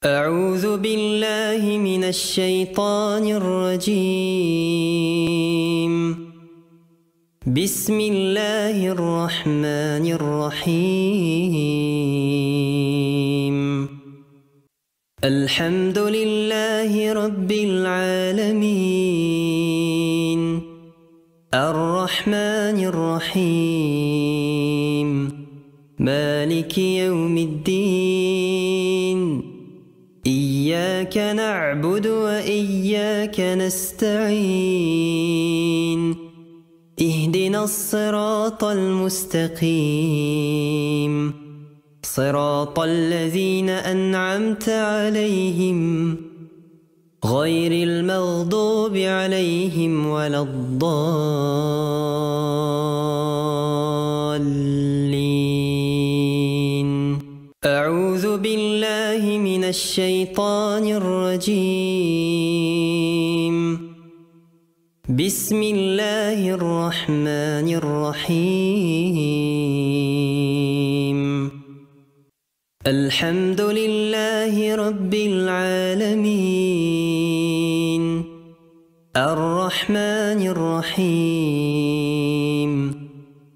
أعوذ بالله من الشيطان الرجيم. بسم الله الرحمن الرحيم. الحمد لله رب العالمين الرحمن الرحيم مالك يوم الدين. إياك نعبد وإياك نستعين. اهدنا الصراط المستقيم صراط الذين أنعمت عليهم غير المغضوب عليهم ولا الضالين. أعوذ بالله من الشيطان الرجيم. بسم الله الرحمن الرحيم. الحمد لله رب العالمين الرحمن الرحيم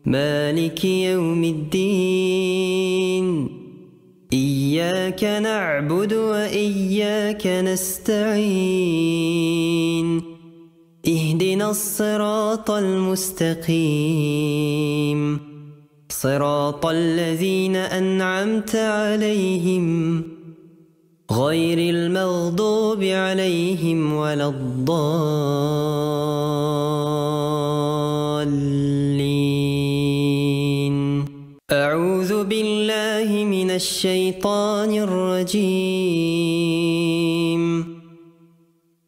مالك يوم الدين. إياك نعبد وإياك نستعين. اهدنا الصراط المستقيم صراط الذين أنعمت عليهم غير المغضوب عليهم ولا الضالين. أعوذ بالله من الشيطان الرجيم.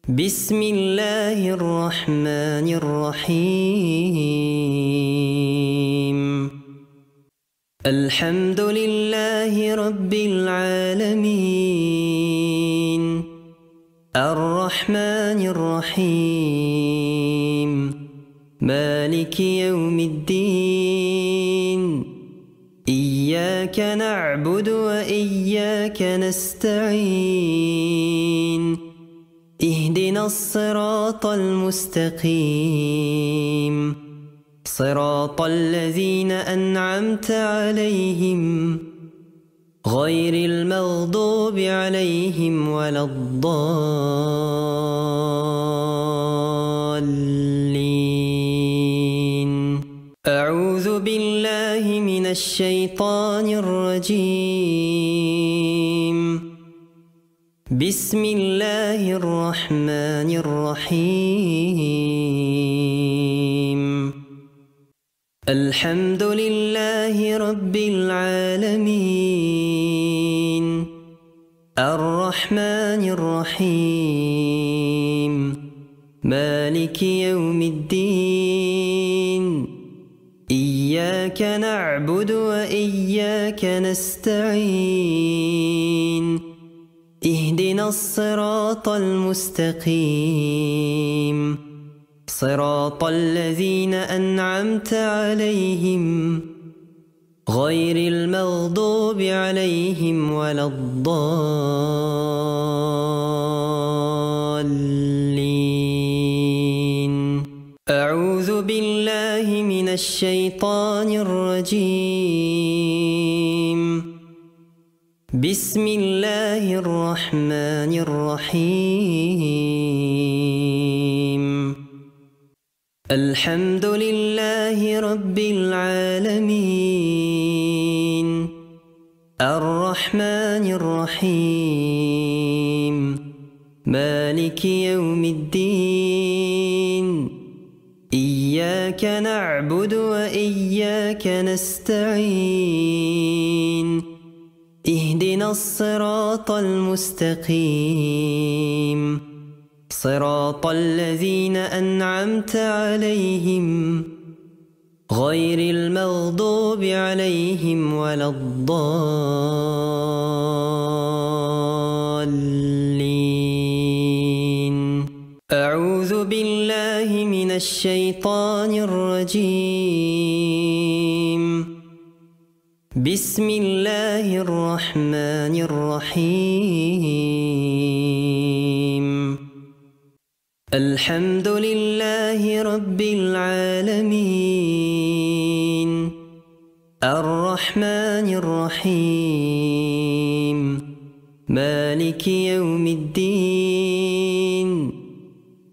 بسم الله الرحمن الرحيم. الحمد لله رب العالمين الرحمن الرحيم مالك يوم الدين. إياك نعبد وإياك نستعين. اهدنا الصراط المستقيم صراط الذين أنعمت عليهم غير المغضوب عليهم ولا الضالين. أعوذ بالله من الشيطان الرجيم. بسم الله الرحمن الرحيم. الحمد لله رب العالمين الرحمن الرحيم مالك يوم الدين. إياك نعبد وإياك نستعين. اهدنا الصراط المستقيم صراط الذين أنعمت عليهم غير المغضوب عليهم ولا الضالين. أعوذ بالله من الشيطان الرجيم. بسم الله الرحمن الرحيم. الحمد لله رب العالمين الرحمن الرحيم مالك يوم الدين. إياك نعبد وإياك نستعين. اهدنا الصراط المستقيم صراط الذين أنعمت عليهم غير المغضوب عليهم ولا الضالين. أعوذ بالله من الشيطان الرجيم. بسم الله الرحمن الرحيم. الحمد لله رب العالمين الرحمن الرحيم مالك يوم الدين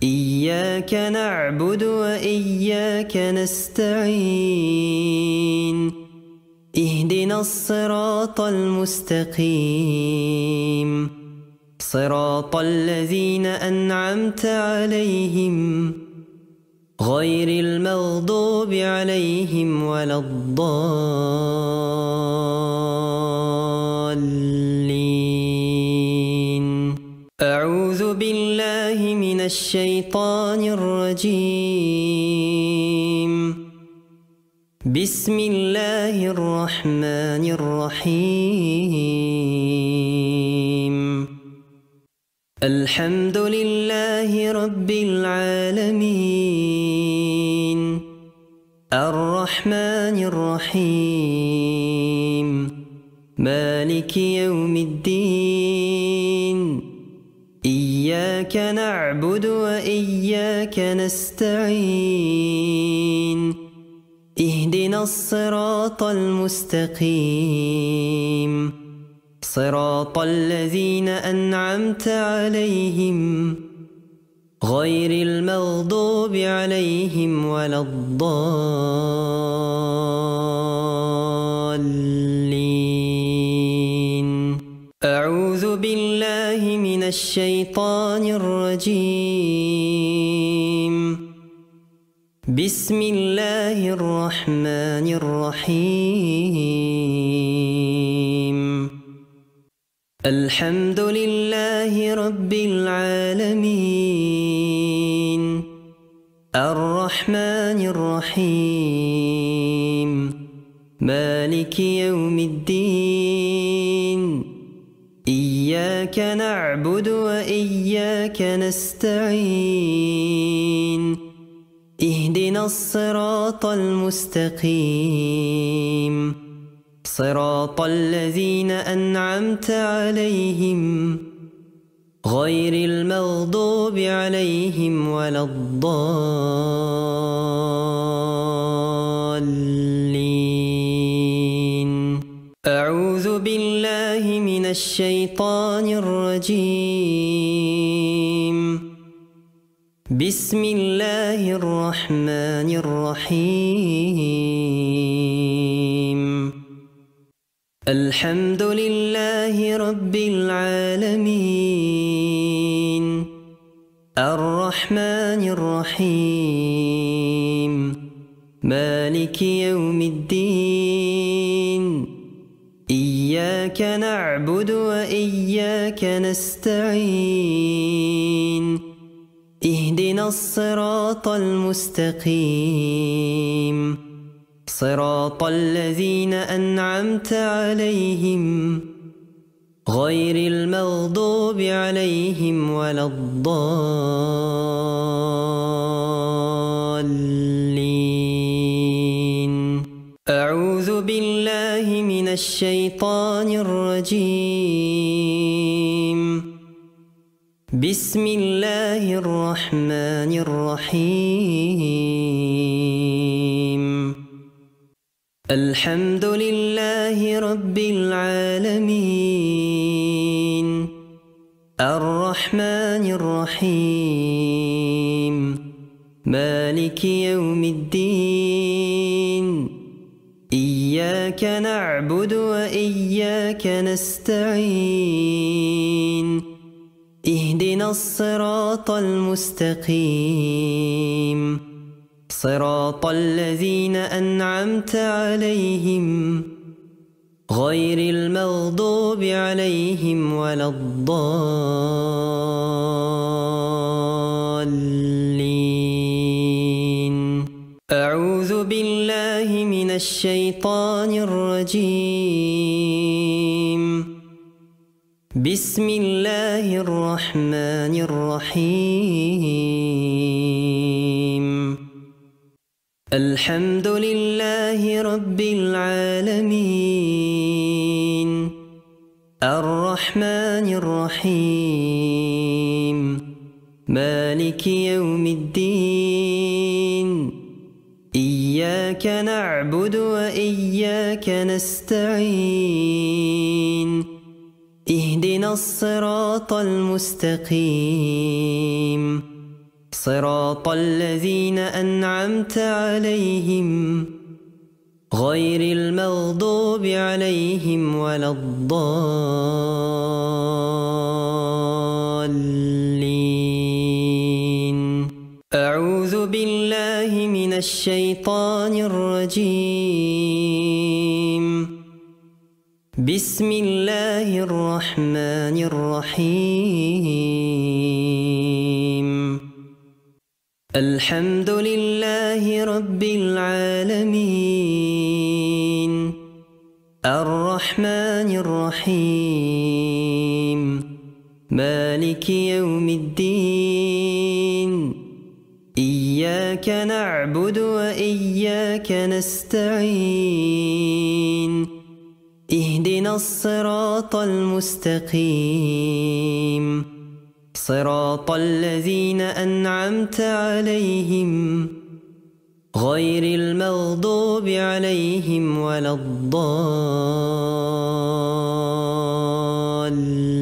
إياك نعبد وإياك نستعين اهدنا الصراط المستقيم صراط الذين أنعمت عليهم غير المغضوب عليهم ولا الضالين أعوذ بالله من الشيطان الرجيم بسم الله الرحمن الرحيم الحمد لله رب العالمين الرحمن الرحيم مالك يوم الدين إياك نعبد وإياك نستعين اهدنا الصراط المستقيم صراط الذين أنعمت عليهم غير المغضوب عليهم ولا الضالين أعوذ بالله من الشيطان الرجيم بسم الله الرحمن الرحيم الحمد لله رب العالمين الرحمن الرحيم مالك يوم الدين إياك نعبد وإياك نستعين اهدنا الصراط المستقيم صراط الذين أنعمت عليهم غير المغضوب عليهم ولا الضالين أعوذ بالله من الشيطان الرجيم بسم الله الرحمن الرحيم الحمد لله رب العالمين الرحمن الرحيم مالك يوم الدين إياك نعبد وإياك نستعين اهدنا الصراط المستقيم صراط الذين أنعمت عليهم غير المغضوب عليهم ولا الضالين أعوذ بالله من الشيطان الرجيم بسم الله الرحمن الرحيم الحمد لله رب العالمين الرحمن الرحيم مالك يوم الدين إياك نعبد وإياك نستعين اهدنا الصراط المستقيم صراط الذين أنعمت عليهم غير المغضوب عليهم ولا الضالين أعوذ بالله من الشيطان الرجيم بسم الله الرحمن الرحيم الحمد لله رب العالمين الرحمن الرحيم مالك يوم الدين إياك نعبد وإياك نستعين اهدنا الصراط المستقيم صراط الذين أنعمت عليهم غير المغضوب عليهم ولا الضالين أعوذ بالله من الشيطان الرجيم بسم الله الرحمن الرحيم الحمد لله رب العالمين الرحمن الرحيم مالك يوم الدين إياك نعبد وإياك نستعين اهدنا الصراط المستقيم صراط الذين أنعمت عليهم غير المغضوب عليهم ولا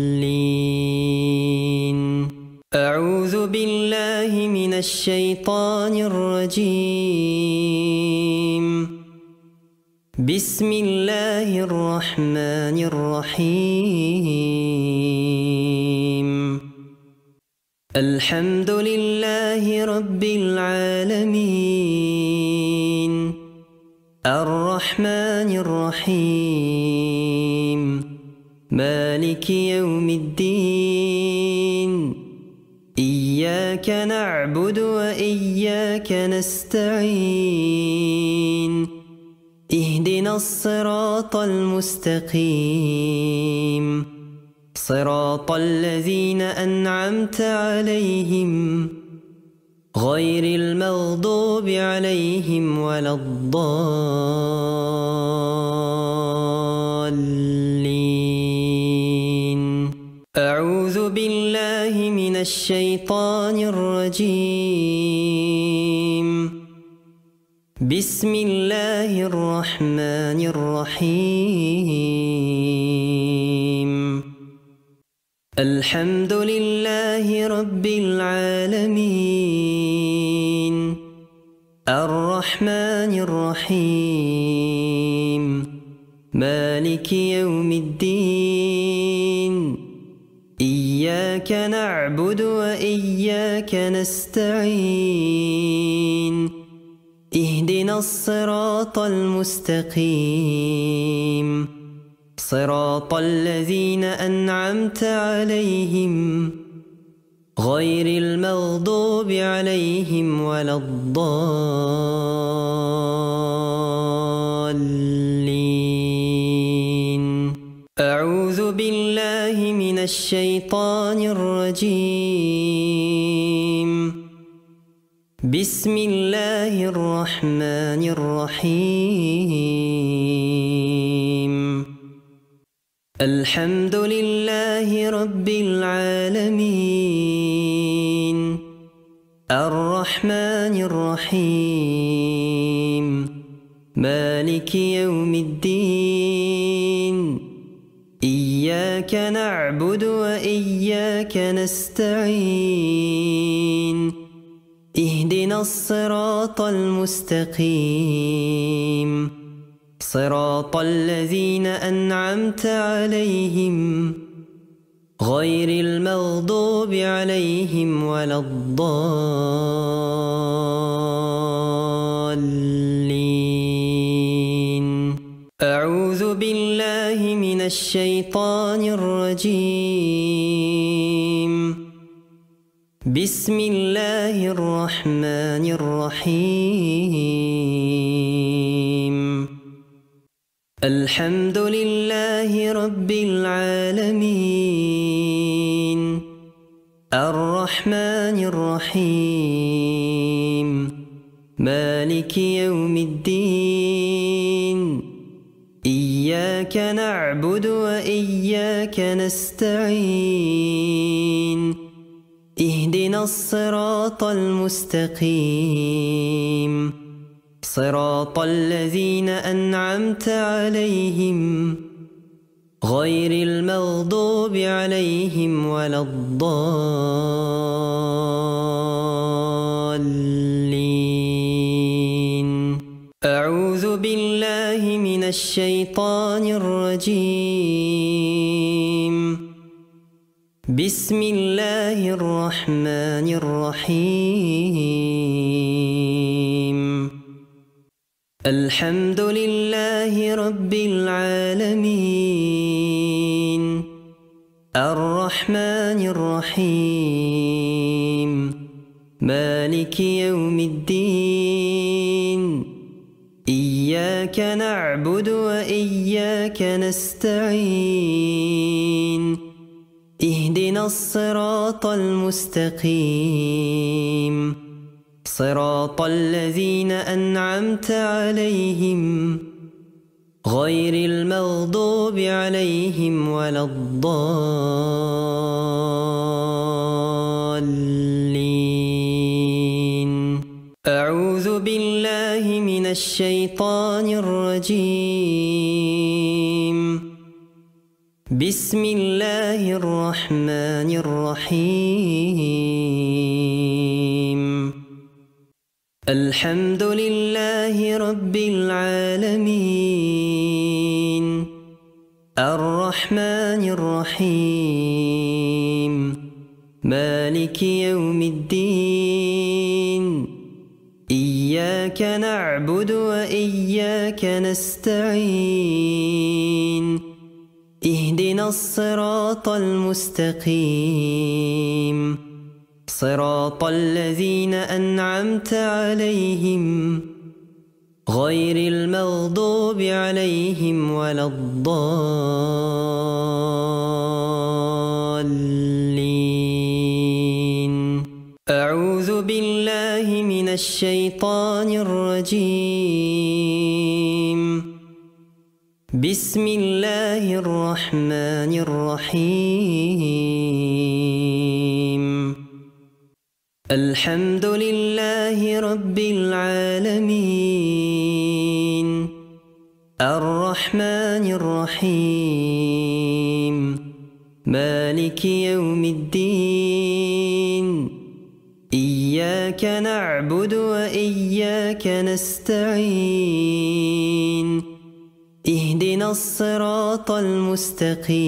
الضالين أعوذ بالله من الشيطان الرجيم بسم الله الرحمن الرحيم الحمد لله رب العالمين الرحمن الرحيم مالك يوم الدين إياك نعبد وإياك نستعين اهدنا الصراط المستقيم صراط الذين أنعمت عليهم غير المغضوب عليهم ولا الضالين أعوذ بالله من الشيطان الرجيم بسم الله الرحمن الرحيم الحمد لله رب العالمين الرحمن الرحيم مالك يوم الدين إياك نعبد وإياك نستعين اهدنا الصراط المستقيم صراط الذين أنعمت عليهم غير المغضوب عليهم ولا الضالين أعوذ بالله من الشيطان الرجيم بسم الله الرحمن الرحيم الحمد لله رب العالمين الرحمن الرحيم مالك يوم الدين إياك نعبد وإياك نستعين اهدنا الصراط المستقيم صراط الذين أنعمت عليهم غير المغضوب عليهم ولا الضالين أعوذ بالله من الشيطان الرجيم بسم الله الرحمن الرحيم الحمد لله رب العالمين الرحمن الرحيم مالك يوم الدين إياك نعبد وإياك نستعين اهدنا اهدنا الصراط المستقيم صراط الذين أنعمت عليهم غير المغضوب عليهم ولا الضالين. أعوذ بالله من الشيطان الرجيم. بسم الله الرحمن الرحيم. الحمد لله رب العالمين الرحمن الرحيم مالك يوم الدين إياك نعبد وإياك نستعين اهدنا الصراط المستقيم صراط الذين أنعمت عليهم غير المغضوب عليهم ولا الضالين. أعوذ بالله من الشيطان الرجيم. بسم الله الرحمن الرحيم. الحمد لله رب العالمين الرحمن الرحيم مالك يوم الدين إياك نعبد وإياك نستعين اهدنا الصراط المستقيم صراط الذين أنعمت عليهم غير المغضوب عليهم ولا الضالين. أعوذ بالله من الشيطان الرجيم. بسم الله الرحمن الرحيم. الحمد لله رب العالمين الرحمن الرحيم مالك يوم الدين إياك نعبد وإياك نستعين اهدنا الصراط المستقيم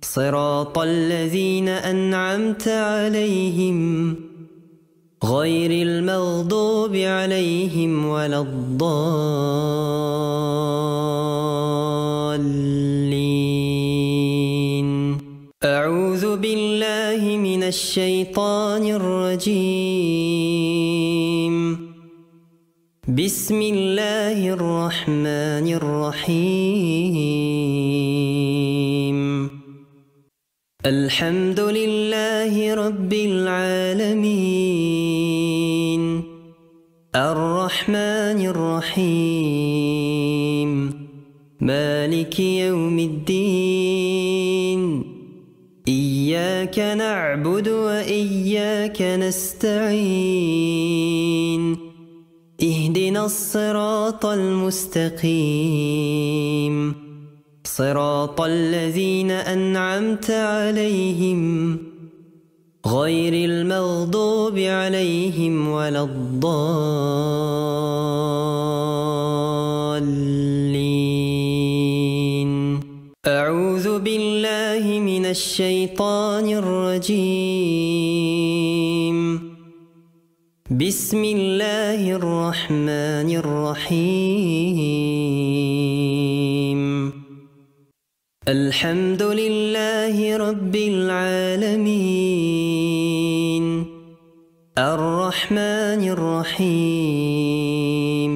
صراط الذين أنعمت عليهم غير المغضوب عليهم ولا الضالين. أعوذ بالله من الشيطان الرجيم. بسم الله الرحمن الرحيم. الحمد لله رب العالمين الرحمن الرحيم مالك يوم الدين إياك نعبد وإياك نستعين اهدنا الصراط المستقيم صراط الذين أنعمت عليهم غير المغضوب عليهم ولا الضالين. أعوذ بالله من الشيطان الرجيم. بسم الله الرحمن الرحيم. الحمد لله رب العالمين الرحمن الرحيم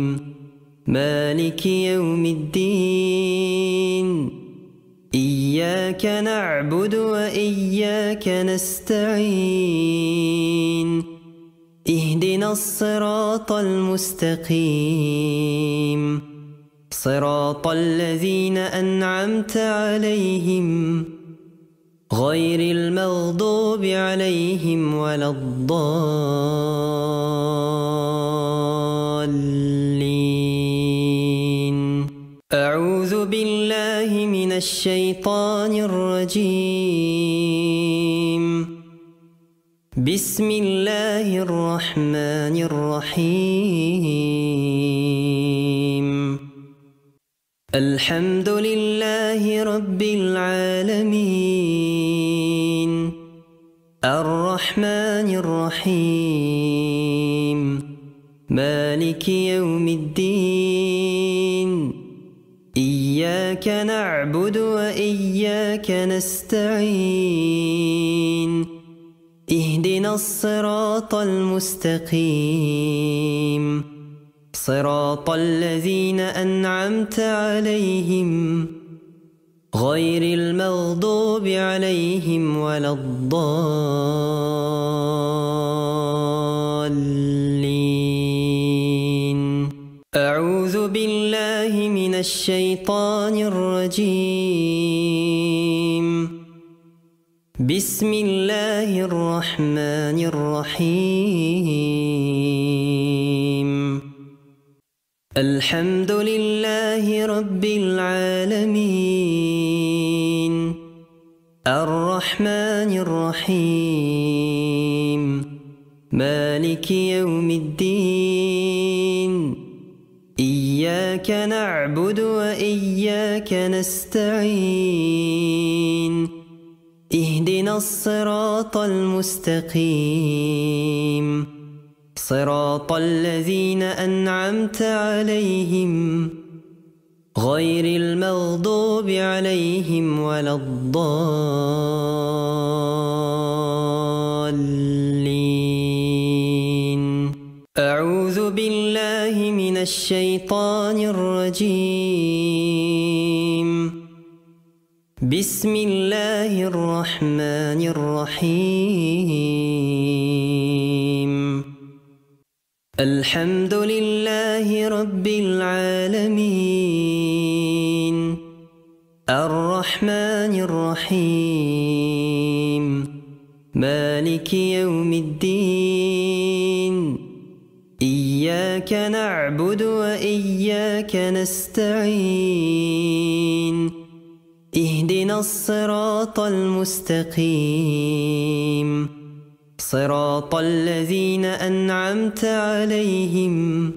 مالك يوم الدين إياك نعبد وإياك نستعين اهدنا الصراط المستقيم صراط الذين أنعمت عليهم غير المغضوب عليهم ولا الضالين. أعوذ بالله من الشيطان الرجيم. بسم الله الرحمن الرحيم. الحمد لله رب العالمين. الرحمن الرحيم. مالك يوم الدين. إياك نعبد وإياك نستعين. اهدنا الصراط المستقيم. صراط الذين أنعمت عليهم غير المغضوب عليهم ولا الضالين. أعوذ بالله من الشيطان الرجيم. بسم الله الرحمن الرحيم. الحمد لله رب العالمين. الرحمن الرحيم. مالك يوم الدين. إياك نعبد وإياك نستعين. اهدنا الصراط المستقيم. صراط الذين أنعمت عليهم غير المغضوب عليهم ولا الضالين. أعوذ بالله من الشيطان الرجيم. بسم الله الرحمن الرحيم. الحمد لله رب العالمين. الرحمن الرحيم. مالك يوم الدين. إياك نعبد وإياك نستعين. اهدنا الصراط المستقيم. صراط الذين أنعمت عليهم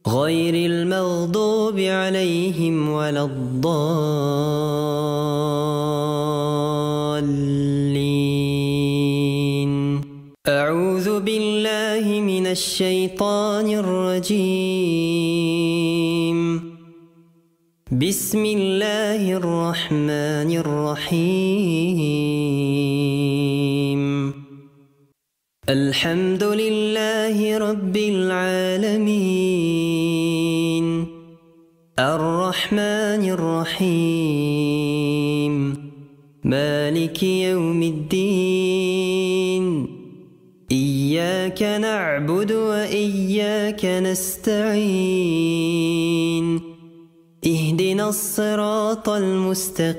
غير المغضوب عليهم ولا الضالين. أعوذ بالله من الشيطان الرجيم. بسم الله الرحمن الرحيم. الحمد لله رب العالمين. الرحمن الرحيم. مالك يوم الدين. إياك نعبد وإياك نستعين. اهدنا الصراط المستقيم.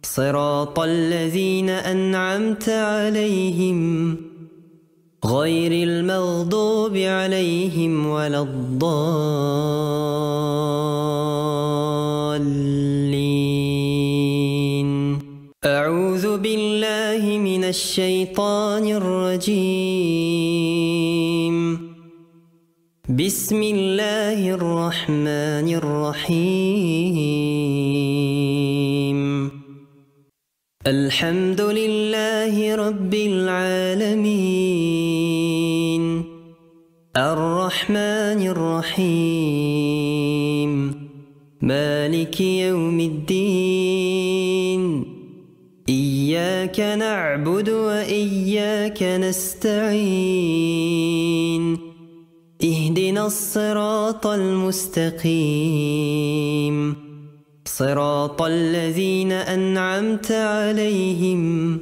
صراط الذين أنعمت عليهم غير المغضوب عليهم ولا الضالين. أعوذ بالله من الشيطان الرجيم. بسم الله الرحمن الرحيم. الحمد لله رب العالمين. الرحمن الرحيم. مالك يوم الدين. إياك نعبد وإياك نستعين. اهدنا الصراط المستقيم. صراط الذين أنعمت عليهم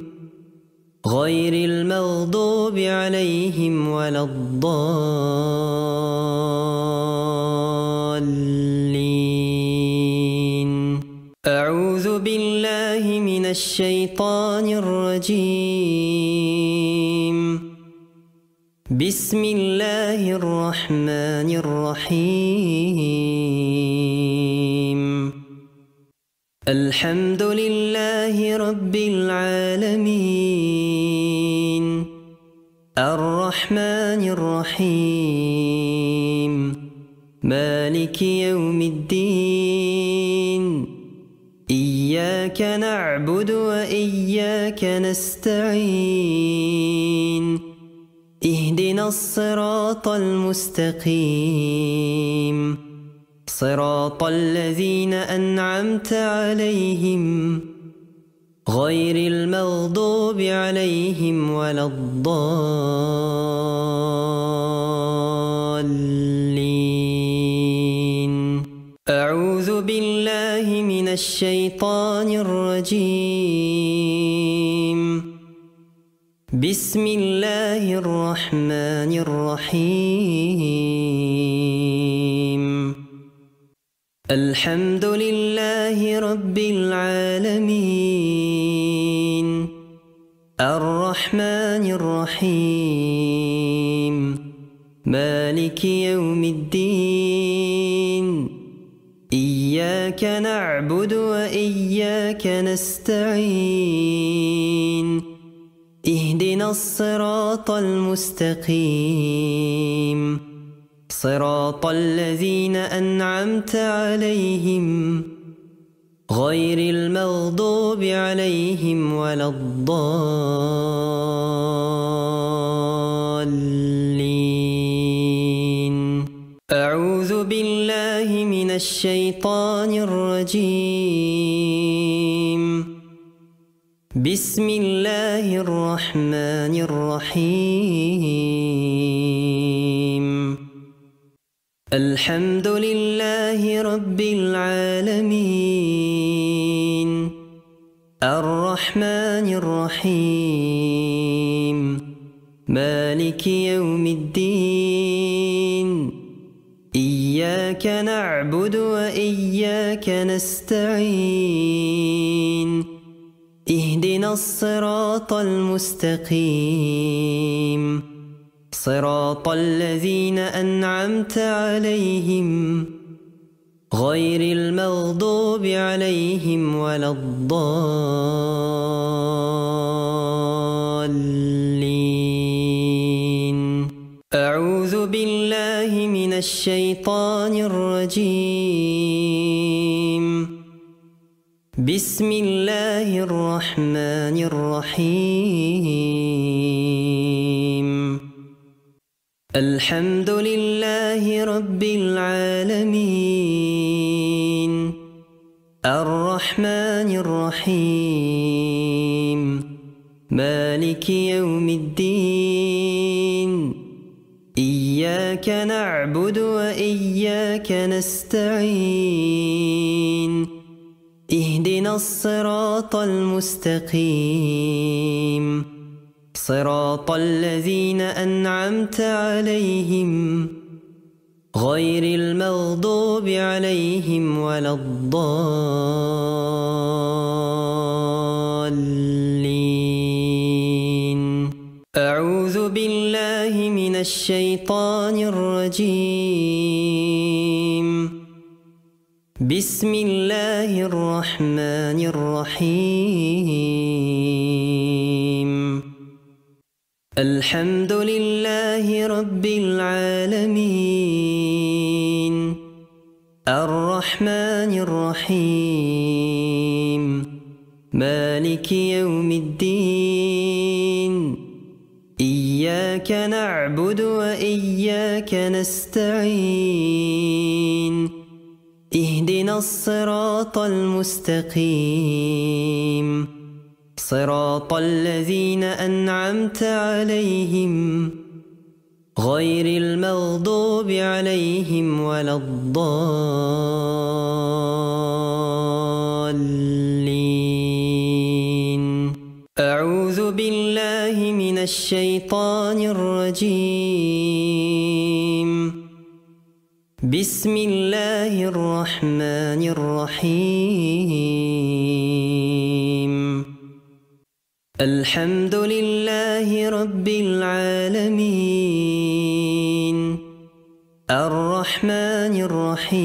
غير المغضوب عليهم ولا الضالين. أعوذ بالله بالله من الشيطان الرجيم. بسم الله الرحمن الرحيم. الحمد لله رب العالمين، الرحمن الرحيم، مالك يوم الدين. إياك نعبد وإياك نستعين. اهدنا الصراط المستقيم، صراط الذين أنعمت عليهم غير المغضوب عليهم ولا الضالين. أعوذ بالله من الشيطان الرجيم. بسم الله الرحمن الرحيم. الحمد لله رب العالمين، الرحمن الرحيم، مالك يوم الدين. إياك نعبد وإياك نستعين. اهدنا الصراط المستقيم، صراط الذين أنعمت عليهم غير المغضوب عليهم ولا الضالين. أعوذ بالله من الشيطان الرجيم. بسم الله الرحمن الرحيم. الحمد لله رب العالمين، الرحمن الرحيم، مالك يوم الدين. إياك نعبد وإياك نستعين. اهدنا الصراط المستقيم، صراط الذين أنعمت عليهم غير المغضوب عليهم ولا الضالين. أعوذ بالله من الشيطان الرجيم. بسم الله الرحمن الرحيم. الحمد لله رب العالمين، الرحمن الرحيم، مالك يوم الدين. إياك نعبد وإياك نستعين. اهدنا الصراط المستقيم، صراط الذين أنعمت عليهم غير المغضوب عليهم ولا الضالين. أعوذ بالله من الشيطان الرجيم. بسم الله الرحمن الرحيم. الحمد لله رب العالمين، الرحمن الرحيم، مالك يوم الدين. إياك نعبد وإياك نستعين. اهدنا الصراط المستقيم، صراط الذين أنعمت عليهم غير المغضوب عليهم ولا الضالين. أعوذ بالله من الشيطان الرجيم. بسم الله الرحمن الرحيم. الحمد لله رب العالمين الرحمن الرحيم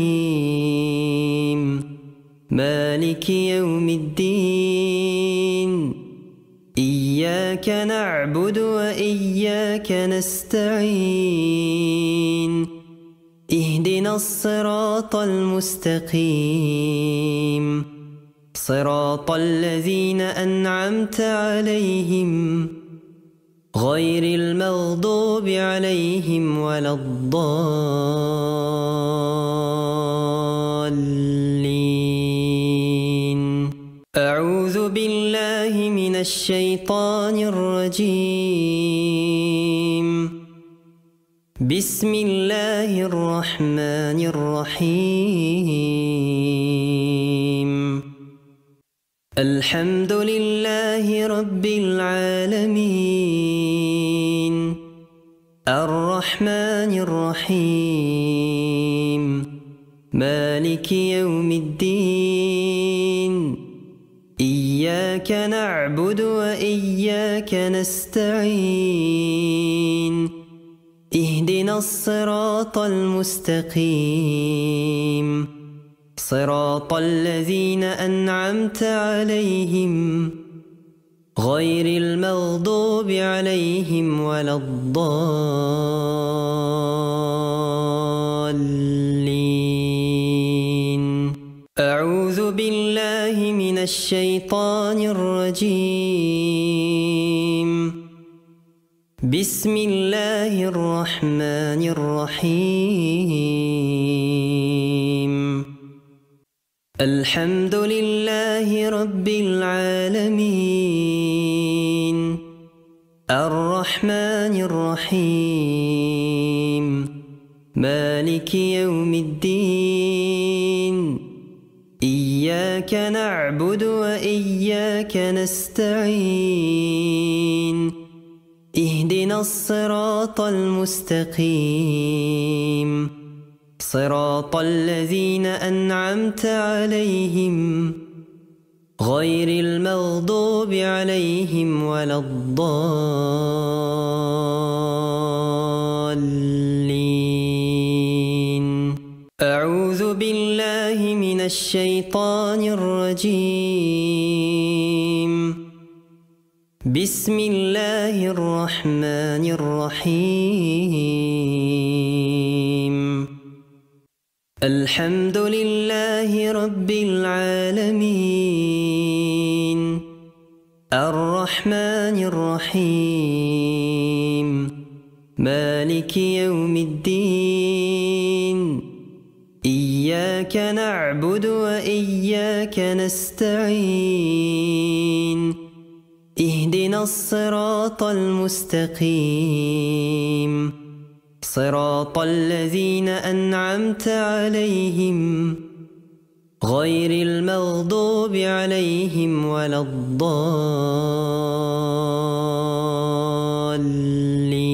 مالك يوم الدين إياك نعبد وإياك نستعين اهدنا الصراط المستقيم صراط الذين أنعمت عليهم غير المغضوب عليهم ولا الضالين أعوذ بالله من الشيطان الرجيم بسم الله الرحمن الرحيم الحمد لله رب العالمين الرحمن الرحيم مالك يوم الدين إياك نعبد وإياك نستعين اهدنا الصراط المستقيم صراط الذين أنعمت عليهم غير المغضوب عليهم ولا الضالين أعوذ بالله من الشيطان الرجيم بسم الله الرحمن الرحيم الحمد لله رب العالمين الرحمن الرحيم مالك يوم الدين إياك نعبد وإياك نستعين اهدنا الصراط المستقيم صراط الذين أنعمت عليهم غير المغضوب عليهم ولا الضالين أعوذ بالله من الشيطان الرجيم بسم الله الرحمن الرحيم الحمد لله رب العالمين الرحمن الرحيم مالك يوم الدين إياك نعبد وإياك نستعين اهدنا الصراط المستقيم صراط الذين أنعمت عليهم غير المغضوب عليهم ولا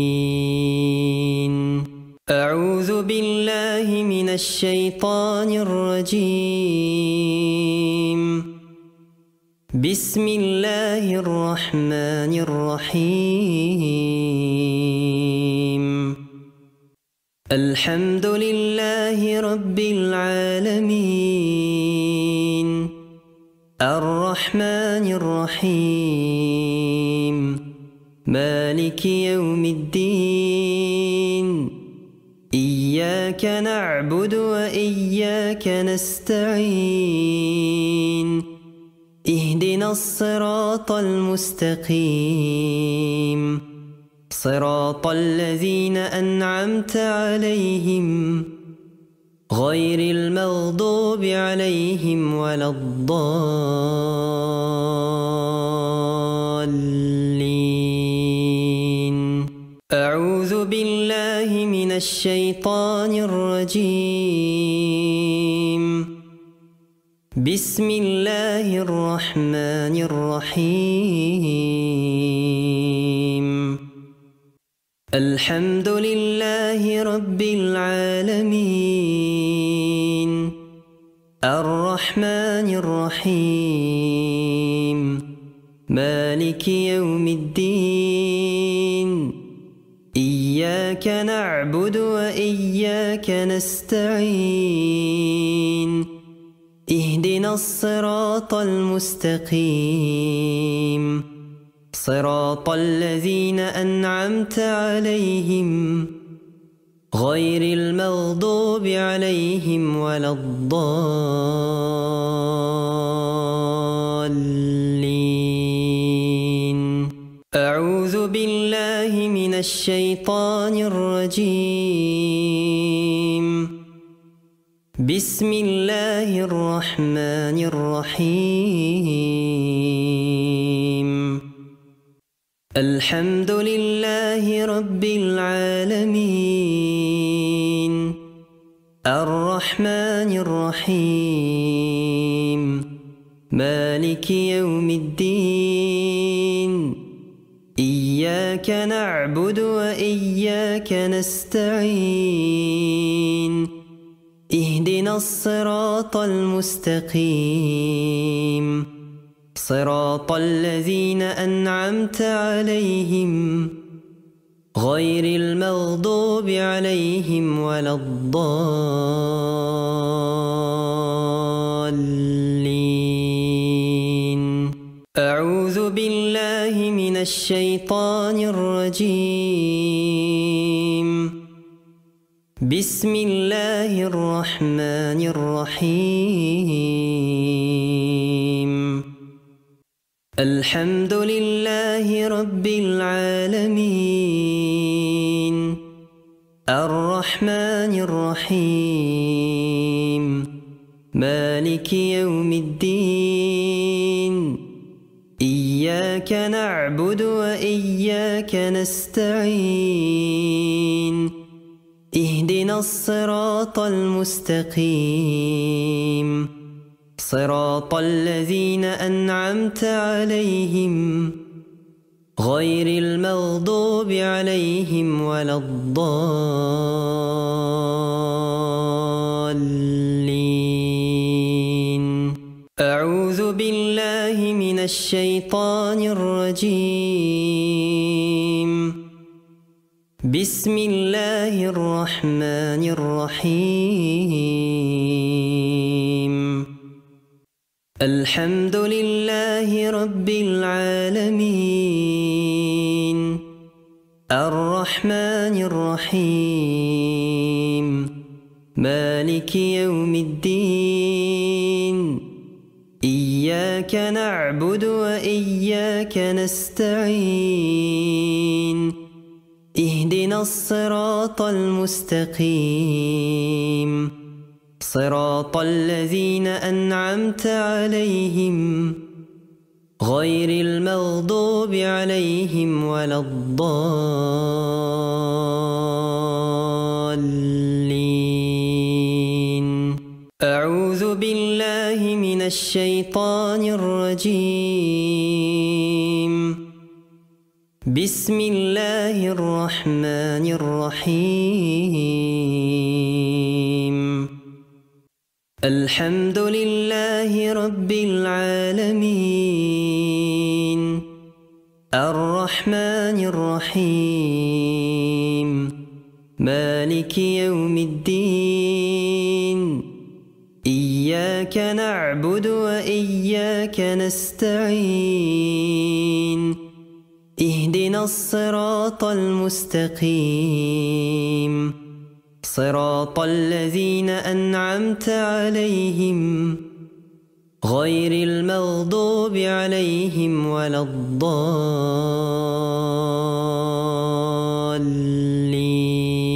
الضالين أعوذ بالله من الشيطان الرجيم بسم الله الرحمن الرحيم الحمد لله رب العالمين الرحمن الرحيم مالك يوم الدين إياك نعبد وإياك نستعين اهدنا الصراط المستقيم صراط الذين أنعمت عليهم غير المغضوب عليهم ولا الضالين أعوذ بالله من الشيطان الرجيم بسم الله الرحمن الرحيم الحمد لله رب العالمين الرحمن الرحيم مالك يوم الدين إياك نعبد وإياك نستعين اهدنا الصراط المستقيم صراط الذين أنعمت عليهم غير المغضوب عليهم ولا الضالين أعوذ بالله من الشيطان الرجيم بسم الله الرحمن الرحيم الحمد لله رب العالمين الرحمن الرحيم مالك يوم الدين إياك نعبد وإياك نستعين اهدنا الصراط المستقيم صراط الذين أنعمت عليهم غير المغضوب عليهم ولا الضالين أعوذ بالله من الشيطان الرجيم بسم الله الرحمن الرحيم الحمد لله رب العالمين الرحمن الرحيم مالك يوم الدين إياك نعبد وإياك نستعين اهدنا الصراط المستقيم صراط الذين أنعمت عليهم غير المغضوب عليهم ولا الضالين أعوذ بالله من الشيطان الرجيم بسم الله الرحمن الرحيم الحمد لله رب العالمين الرحمن الرحيم مالك يوم الدين إياك نعبد وإياك نستعين اهدنا الصراط المستقيم صراط الذين أنعمت عليهم غير المغضوب عليهم ولا الضالين أعوذ بالله من الشيطان الرجيم بسم الله الرحمن الرحيم الحمد لله رب العالمين الرحمن الرحيم مالك يوم الدين إياك نعبد وإياك نستعين اهدنا الصراط المستقيم صراط الذين أنعمت عليهم غير المغضوب عليهم ولا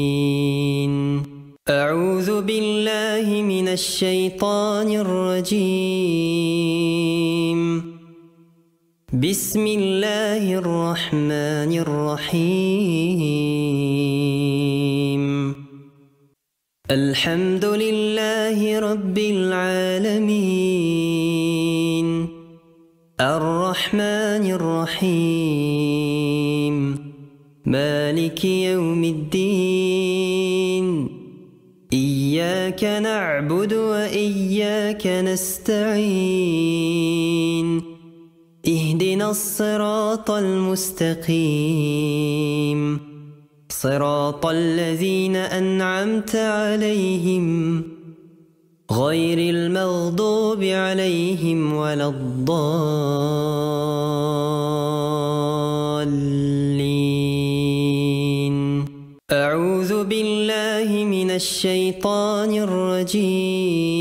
الضالين أعوذ بالله من الشيطان الرجيم بسم الله الرحمن الرحيم الحمد لله رب العالمين الرحمن الرحيم مالك يوم الدين إياك نعبد وإياك نستعين اهدنا الصراط المستقيم صراط الذين أنعمت عليهم غير المغضوب عليهم ولا الضالين. أعوذ بالله من الشيطان الرجيم.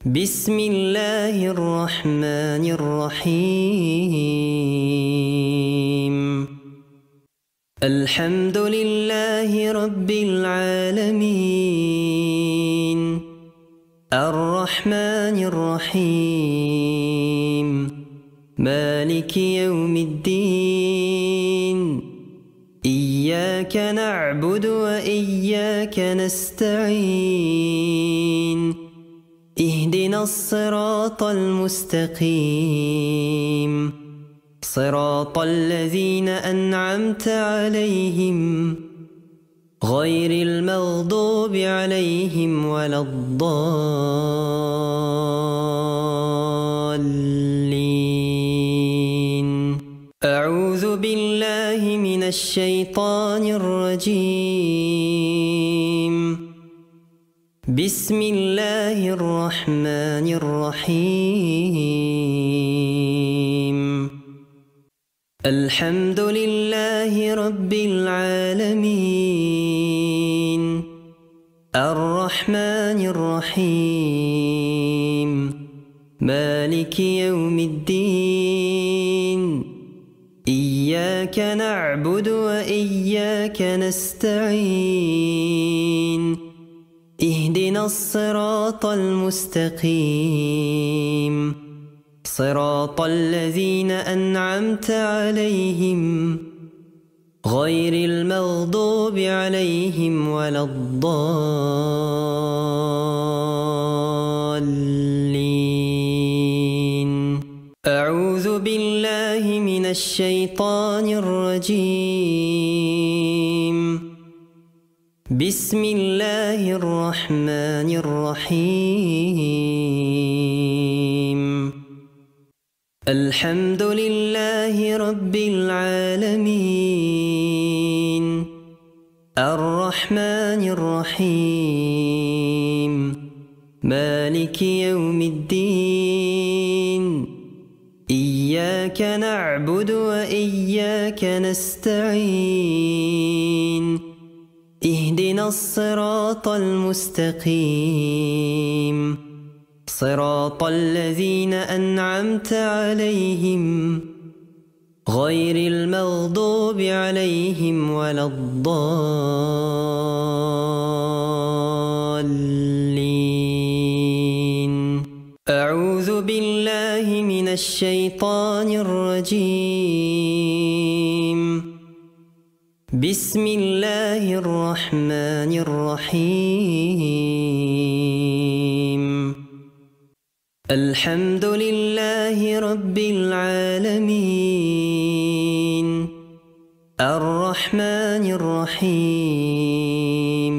بسم الله الرحمن الرحيم. الحمد لله رب العالمين الرحمن الرحيم مالك يوم الدين إياك نعبد وإياك نستعين اهدنا الصراط المستقيم صراط الذين أنعمت عليهم غير المغضوب عليهم ولا الضالين. أعوذ بالله من الشيطان الرجيم. بسم الله الرحمن الرحيم. الحمد لله رب العالمين الرحمن الرحيم مالك يوم الدين إياك نعبد وإياك نستعين اهدنا الصراط المستقيم صراط الذين أنعمت عليهم غير المغضوب عليهم ولا الضالين. أعوذ بالله من الشيطان الرجيم. بسم الله الرحمن الرحيم. الحمد لله رب العالمين الرحمن الرحيم مالك يوم الدين إياك نعبد وإياك نستعين اهدنا الصراط المستقيم صراط الذين أنعمت عليهم غير المغضوب عليهم ولا الضالين. أعوذ بالله من الشيطان الرجيم. بسم الله الرحمن الرحيم. الحمد لله رب العالمين الرحمن الرحيم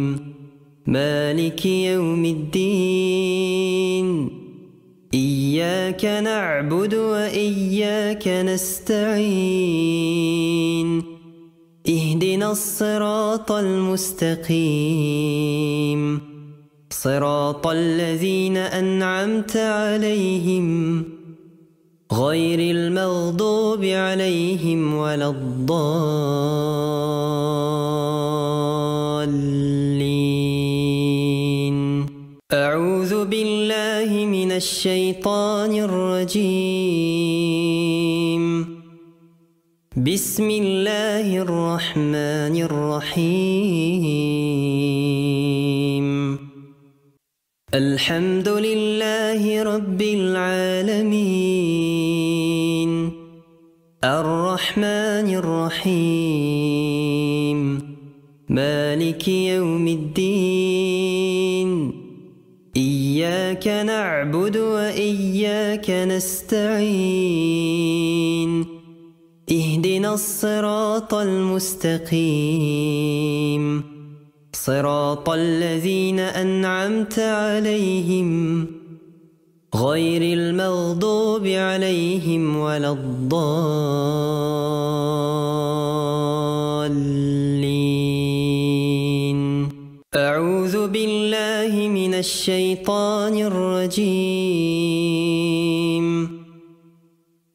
مالك يوم الدين إياك نعبد وإياك نستعين اهدنا الصراط المستقيم صراط الذين أنعمت عليهم غير المغضوب عليهم ولا الضالين. أعوذ بالله من الشيطان الرجيم. بسم الله الرحمن الرحيم. الحمد لله رب العالمين الرحمن الرحيم مالك يوم الدين إياك نعبد وإياك نستعين اهدنا الصراط المستقيم صراط الذين أنعمت عليهم غير المغضوب عليهم ولا الضالين. أعوذ بالله من الشيطان الرجيم.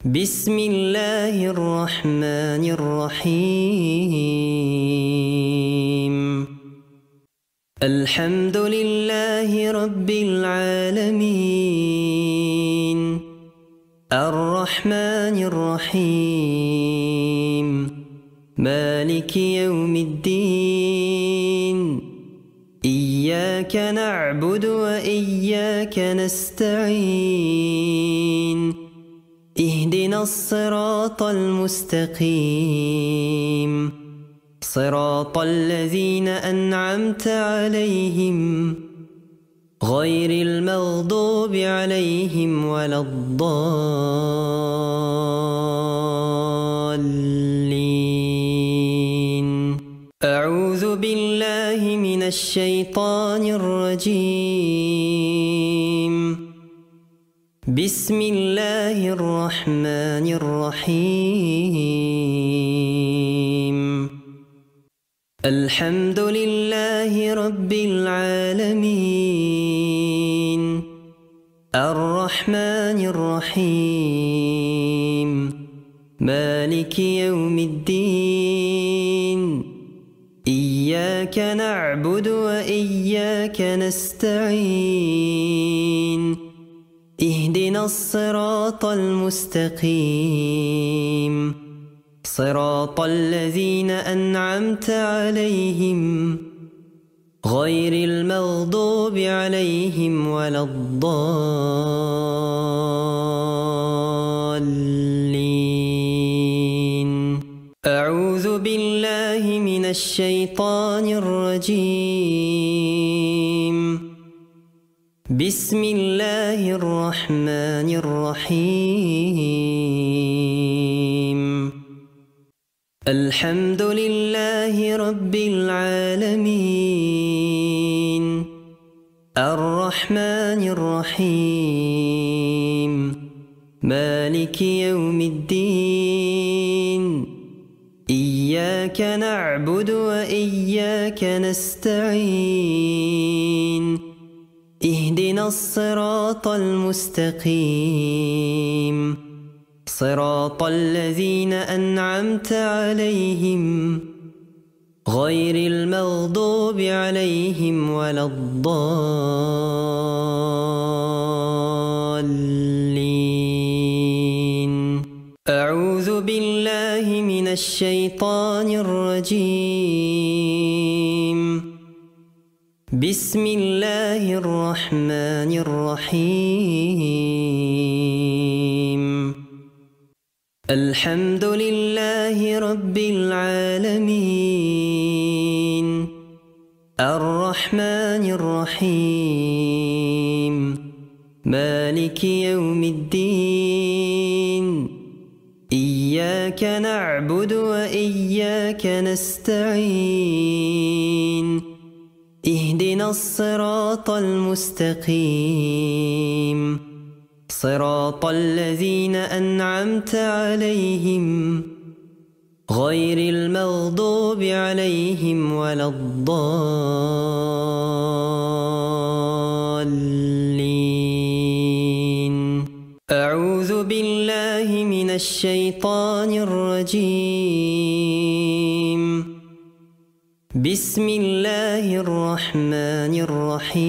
بسم الله الرحمن الرحيم. الحمد لله رب العالمين. الرحمن الرحيم. مالك يوم الدين. إياك نعبد وإياك نستعين. اهدنا الصراط المستقيم. صراط الذين أنعمت عليهم غير المغضوب عليهم ولا الضالين. أعوذ بالله من الشيطان الرجيم. بسم الله الرحمن الرحيم. الحمد لله رب العالمين. الرحمن الرحيم. مالك يوم الدين. إياك نعبد وإياك نستعين. اهدنا الصراط المستقيم. صراط الذين أنعمت عليهم غير المغضوب عليهم ولا الضالين. أعوذ بالله من الشيطان الرجيم. بسم الله الرحمن الرحيم. الحمد لله رب العالمين. الرحمن الرحيم. مالك يوم الدين. إياك نعبد وإياك نستعين. اهدنا الصراط المستقيم. صراط الذين أنعمت عليهم غير المغضوب عليهم ولا الضالين. أعوذ بالله من الشيطان الرجيم. بسم الله الرحمن الرحيم. الحمد لله رب العالمين. الرحمن الرحيم. مالك يوم الدين. إياك نعبد وإياك نستعين. اهدنا الصراط المستقيم. صراط الذين أنعمت عليهم غير المغضوب عليهم ولا الضالين. أعوذ بالله من الشيطان الرجيم. بسم الله الرحمن الرحيم.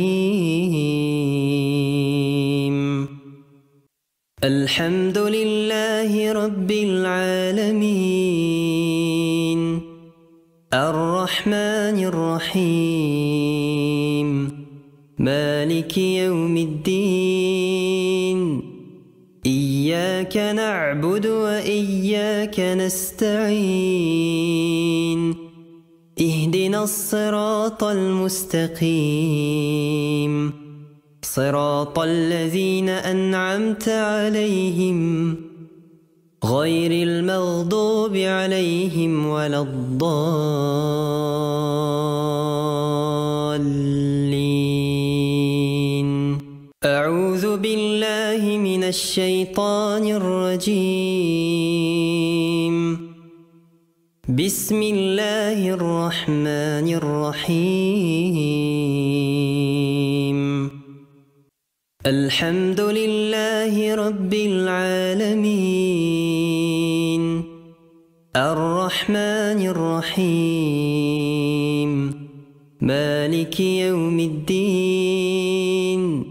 الحمد لله رب العالمين. الرحمن الرحيم. مالك يوم الدين. إياك نعبد وإياك نستعين. اهدنا الصراط المستقيم. صراط الذين أنعمت عليهم غير المغضوب عليهم ولا الضالين. أعوذ بالله الشيطان الرجيم. بسم الله الرحمن الرحيم. الحمد لله رب العالمين. الرحمن الرحيم. مالك يوم الدين.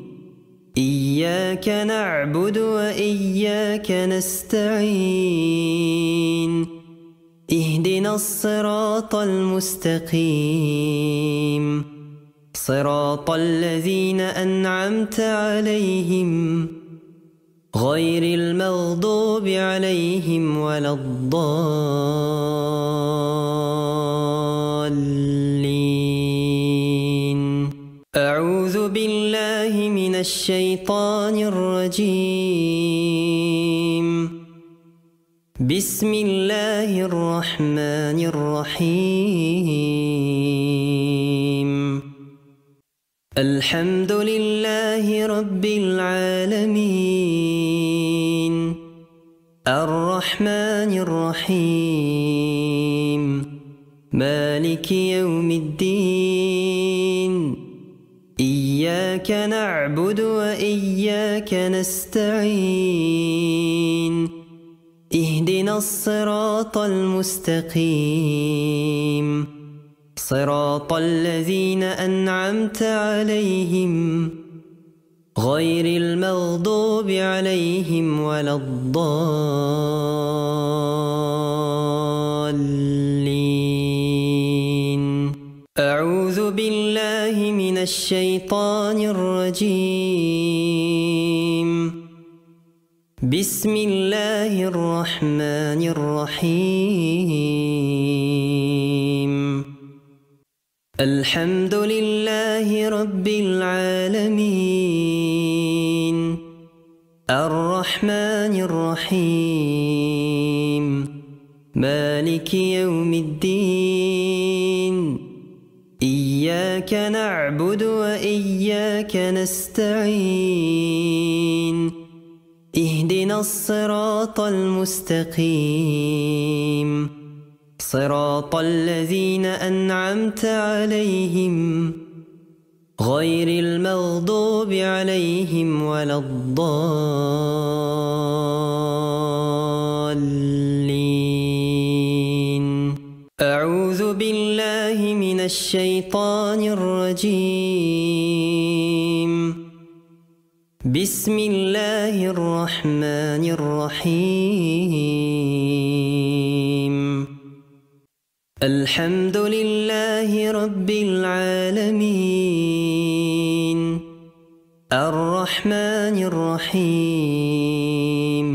إياك نعبد وإياك نستعين. اهدنا الصراط المستقيم. صراط الذين أنعمت عليهم غير المغضوب عليهم ولا الضالين. أعوذ بالله من الشيطان الرجيم. بسم الله الرحمن الرحيم. الحمد لله رب العالمين. الرحمن الرحيم. مالك يوم الدين. إياك نعبد وإياك نستعين. اهدنا الصراط المستقيم. صراط الذين أنعمت عليهم غير المغضوب عليهم ولا الضالين. أعوذ بالله من الشيطان الرجيم. بسم الله الرحمن الرحيم. الحمد لله رب العالمين. الرحمن الرحيم. مالك يوم الدين. إياك نعبد وإياك نستعين. اهدنا الصراط المستقيم. صراط الذين أنعمت عليهم غير المغضوب عليهم ولا الضالين. أعوذ بالله من الشيطان الرجيم. بسم الله الرحمن الرحيم. الحمد لله رب العالمين. الرحمن الرحيم.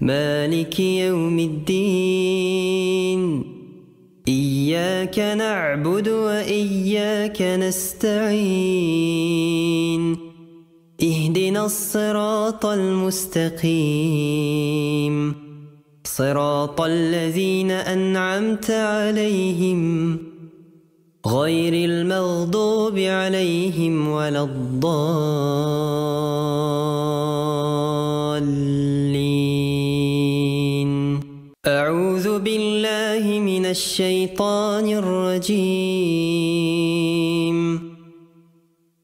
مالك يوم الدين. إياك نعبد وإياك نستعين. اهدنا الصراط المستقيم. صراط الذين أنعمت عليهم غير المغضوب عليهم ولا الضالين. أعوذ بالله من الشيطان الرجيم.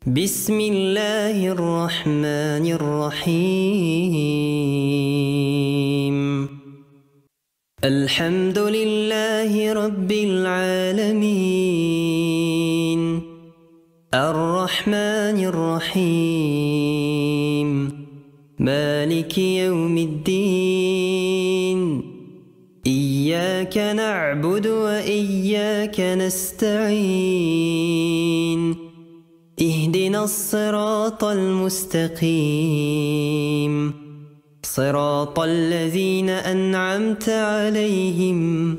بسم الله الرحمن الرحيم. الحمد لله رب العالمين. الرحمن الرحيم. مالك يوم الدين. إياك نعبد وإياك نستعين. اهدنا الصراط المستقيم. صراط الذين أنعمت عليهم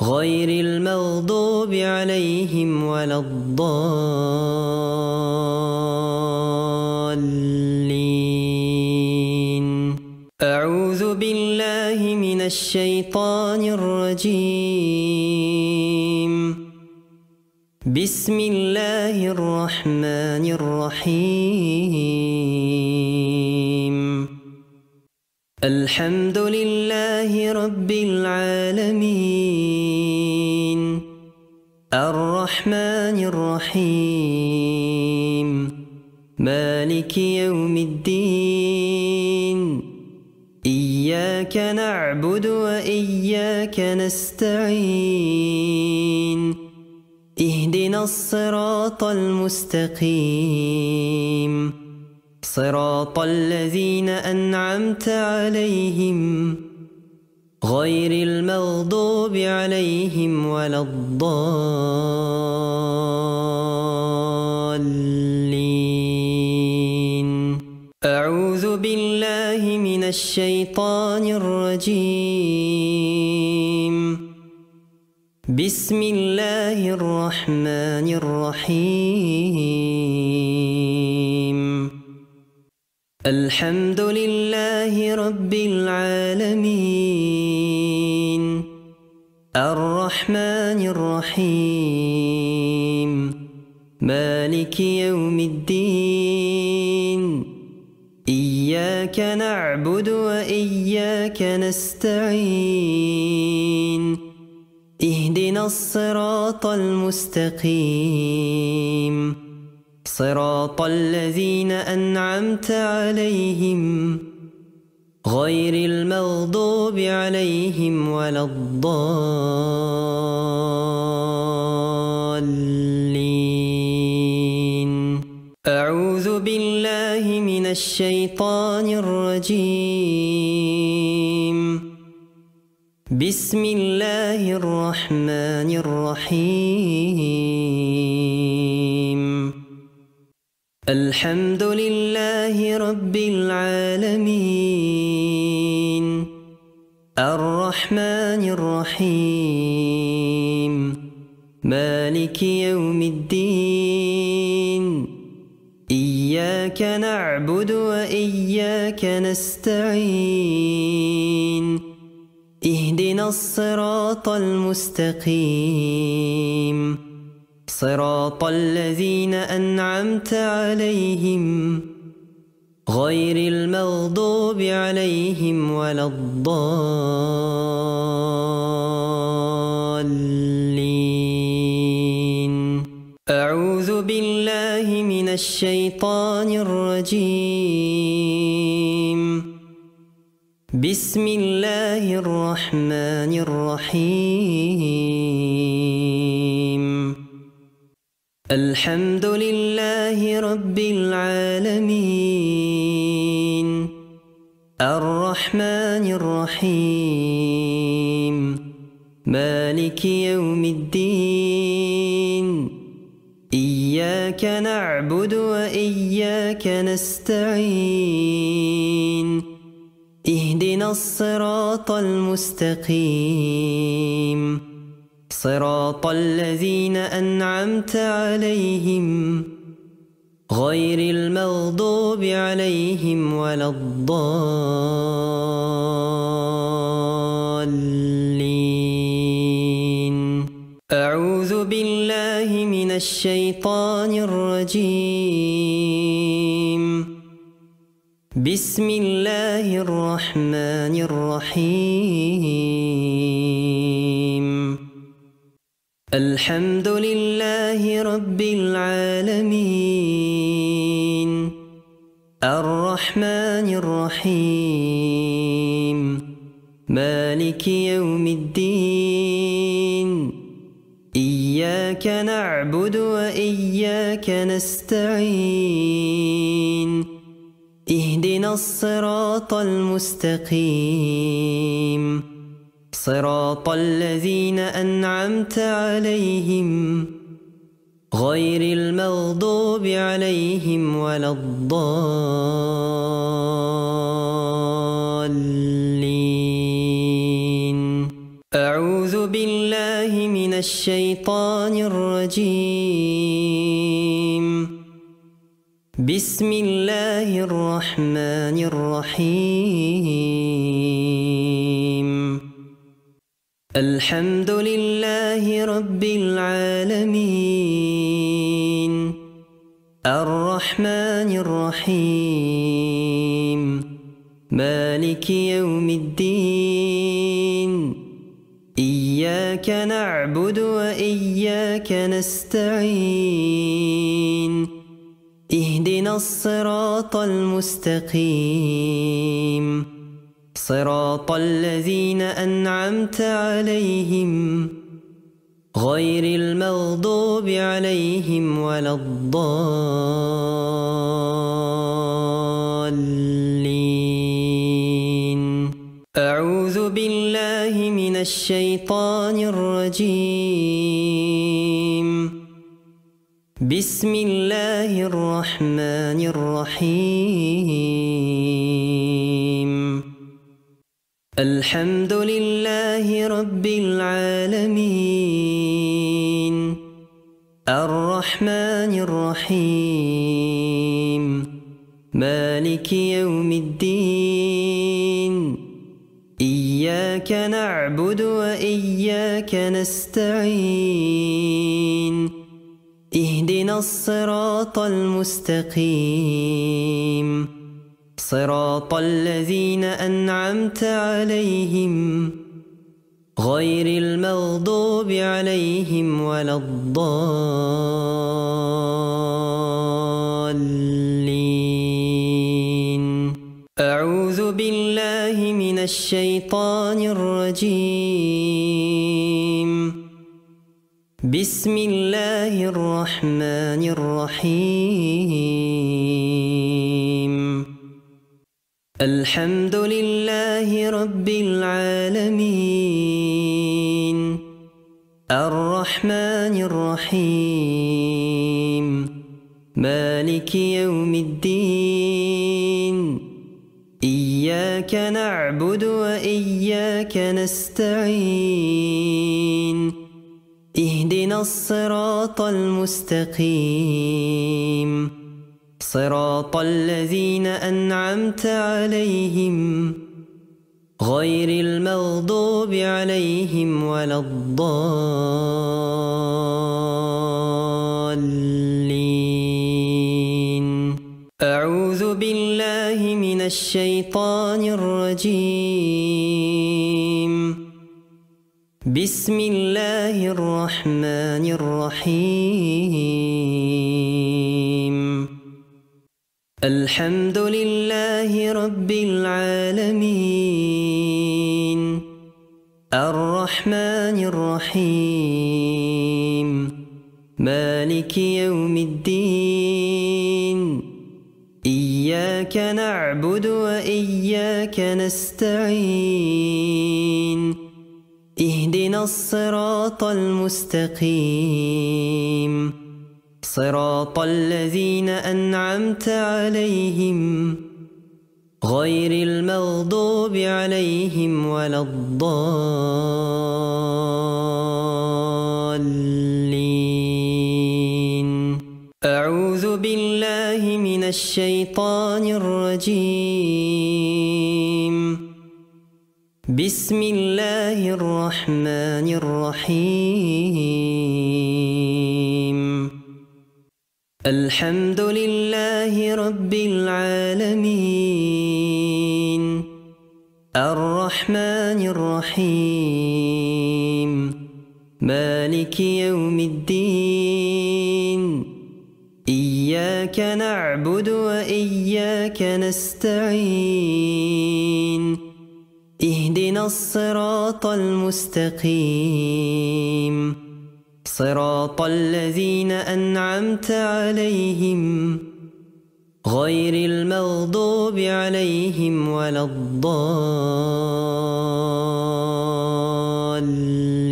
غير المغضوب عليهم ولا الضالين. أعوذ بالله من الشيطان الرجيم. بسم الله الرحمن الرحيم. الحمد لله رب العالمين الرحمن الرحيم مالك يوم الدين إياك نعبد وإياك نستعين اهدنا الصراط المستقيم صراط الذين أنعمت عليهم غير المغضوب عليهم ولا الضالين أعوذ بالله من الشيطان الرجيم بسم الله الرحمن الرحيم الحمد لله رب العالمين الرحمن الرحيم مالك يوم الدين إياك نعبد وإياك نستعين اهدنا الصراط المستقيم صراط الذين أنعمت عليهم غير المغضوب عليهم ولا الضالين أعوذ بالله من الشيطان الرجيم بسم الله الرحمن الرحيم الحمد لله رب العالمين الرحمن الرحيم مالك يوم الدين إياك نعبد وإياك نستعين اهدنا الصراط المستقيم صراط الذين أنعمت عليهم غير المغضوب عليهم ولا الضالين أعوذ بالله من الشيطان الرجيم بسم الله الرحمن الرحيم الحمد لله رب العالمين الرحمن الرحيم مالك يوم الدين إياك نعبد وإياك نستعين اهدنا الصراط المستقيم صراط الذين أنعمت عليهم غير المغضوب عليهم ولا الضالين أعوذ بالله من الشيطان الرجيم بسم الله الرحمن الرحيم الحمد لله رب العالمين الرحمن الرحيم مالك يوم الدين إياك نعبد وإياك نستعين اهدنا الصراط المستقيم صراط الذين أنعمت عليهم غير المغضوب عليهم ولا الضالين أعوذ بالله من الشيطان الرجيم بسم الله الرحمن الرحيم الحمد لله رب العالمين الرحمن الرحيم مالك مالك يوم الدين إياك نعبد وإياك نستعين اهدنا الصراط المستقيم صراط الذين أنعمت عليهم غير المغضوب عليهم ولا الضالين أعوذ بالله من الشيطان الرجيم بسم الله الرحمن الرحيم الحمد لله رب العالمين الرحمن الرحيم مالك يوم الدين إياك نعبد وإياك نستعين اهدنا الصراط المستقيم صراط الذين أنعمت عليهم غير المغضوب عليهم ولا الضالين أعوذ بالله من الشيطان الرجيم بسم الله الرحمن الرحيم الحمد لله رب العالمين الرحمن الرحيم مالك يوم الدين إياك نعبد وإياك نستعين اهدنا الصراط المستقيم صراط الذين أنعمت عليهم غير المغضوب عليهم ولا الضالين أعوذ بالله من الشيطان الرجيم بسم الله الرحمن الرحيم الحمد لله رب العالمين الرحمن الرحيم مالك يوم الدين إياك نعبد وإياك نستعين اهدنا الصراط المستقيم صراط الذين أنعمت عليهم غير المغضوب عليهم ولا الضالين أعوذ بالله من الشيطان الرجيم بسم الله الرحمن الرحيم الحمد لله رب العالمين الرحمن الرحيم مالك يوم الدين إياك نعبد وإياك نستعين اهدنا الصراط المستقيم صراط الذين أنعمت عليهم غير المغضوب عليهم ولا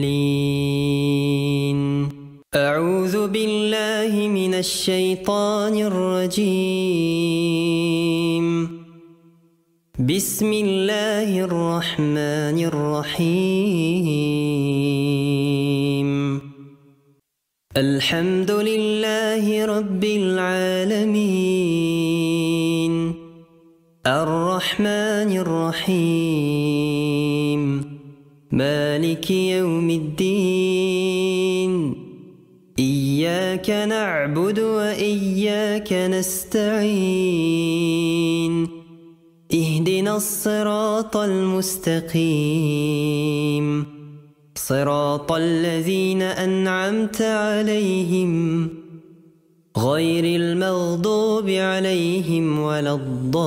الضالين أعوذ بالله من الشيطان الرجيم بسم الله الرحمن الرحيم الحمد لله رب العالمين الرحمن الرحيم مالك يوم الدين إياك نعبد وإياك نستعين اهدنا اهدنا الصراط المستقيم صراط الذين أنعمت عليهم غير المغضوب عليهم ولا الضالين.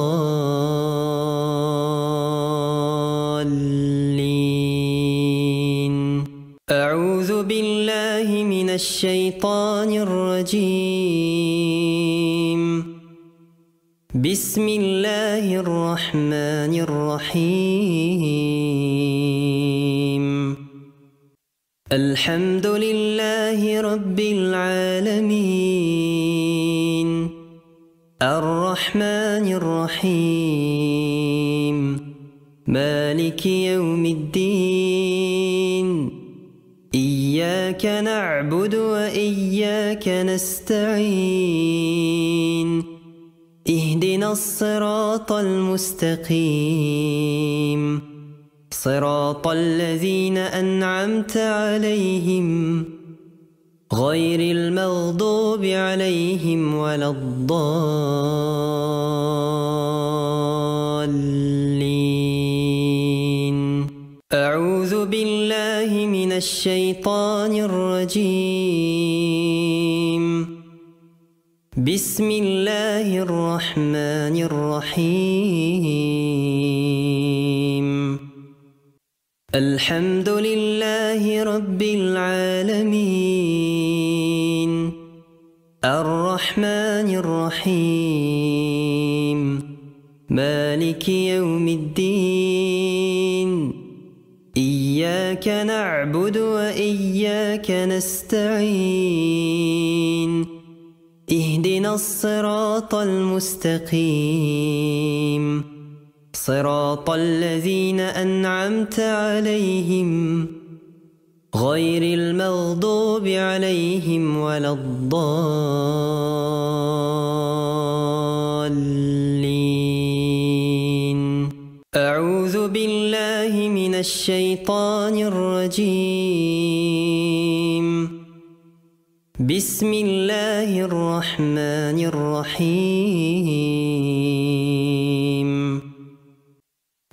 أعوذ بالله من الشيطان الرجيم. بسم الله الرحمن الرحيم. الحمد لله رب العالمين الرحمن الرحيم مالك يوم الدين إياك نعبد وإياك نستعين اهدنا الصراط المستقيم صراط الذين أنعمت عليهم غير المغضوب عليهم ولا الضالين. أعوذ بالله من الشيطان الرجيم. بسم الله الرحمن الرحيم. الحمد لله رب العالمين الرحمن الرحيم مالك يوم الدين إياك نعبد وإياك نستعين اهدنا الصراط المستقيم صراط الذين أنعمت عليهم غير المغضوب عليهم ولا الضالين. أعوذ بالله من الشيطان الرجيم. بسم الله الرحمن الرحيم.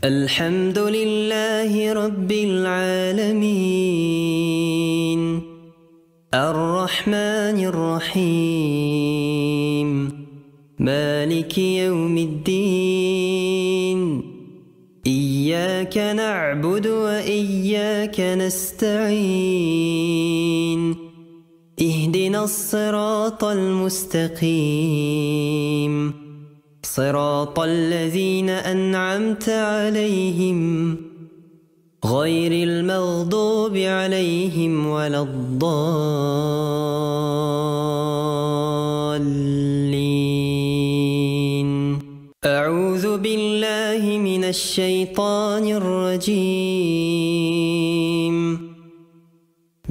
الحمد لله رب العالمين الرحمن الرحيم مالك يوم الدين إياك نعبد وإياك نستعين اهدنا الصراط المستقيم صراط الذين أنعمت عليهم غير المغضوب عليهم ولا الضالين. أعوذ بالله من الشيطان الرجيم.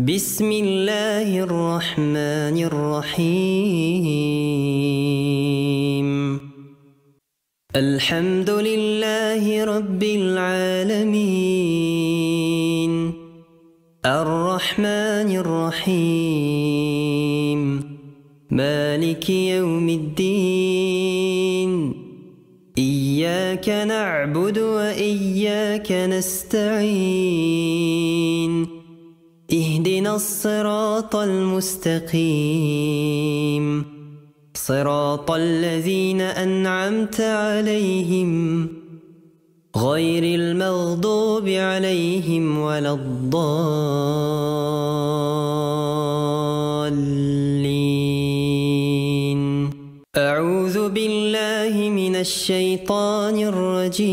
بسم الله الرحمن الرحيم. الحمد لله رب العالمين الرحمن الرحيم مالك يوم الدين إياك نعبد وإياك نستعين اهدنا الصراط المستقيم صراط الذين أنعمت عليهم غير المغضوب عليهم ولا الضالين. أعوذ بالله من الشيطان الرجيم.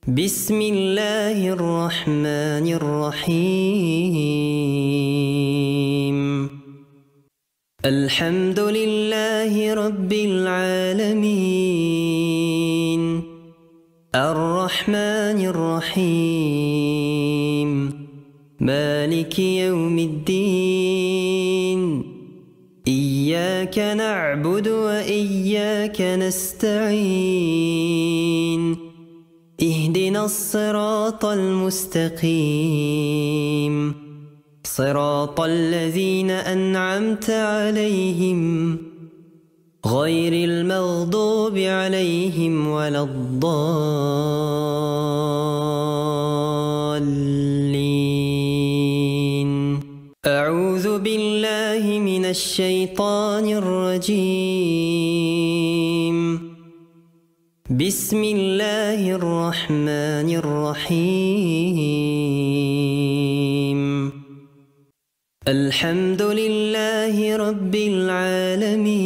بسم الله الرحمن الرحيم. الحمد لله رب العالمين الرحمن الرحيم مالك يوم الدين إياك نعبد وإياك نستعين اهدنا الصراط المستقيم صراط الذين أنعمت عليهم غير المغضوب عليهم ولا الضالين. أعوذ بالله من الشيطان الرجيم. بسم الله الرحمن الرحيم. الحمد لله رب العالمين.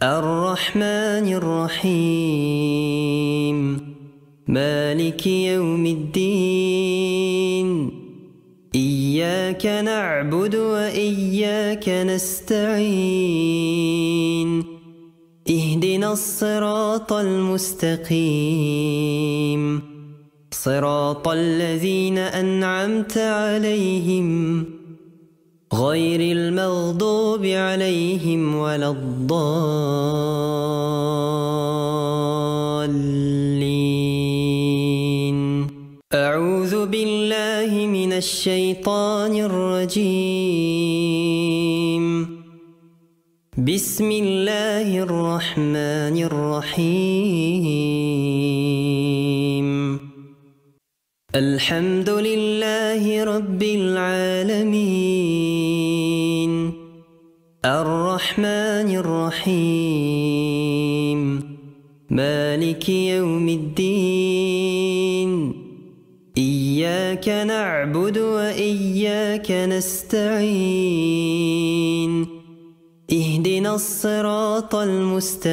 الرحمن الرحيم. مالك يوم الدين. إياك نعبد وإياك نستعين. اهدنا الصراط المستقيم. صراط الذين أنعمت عليهم غير المغضوب عليهم ولا الضالين. أعوذ بالله من الشيطان الرجيم. بسم الله الرحمن الرحيم. الحمد لله رب العالمين. الرحمن الرحيم. مالك يوم الدين. إياك نعبد وإياك نستعين. اهدنا الصراط المستقيم.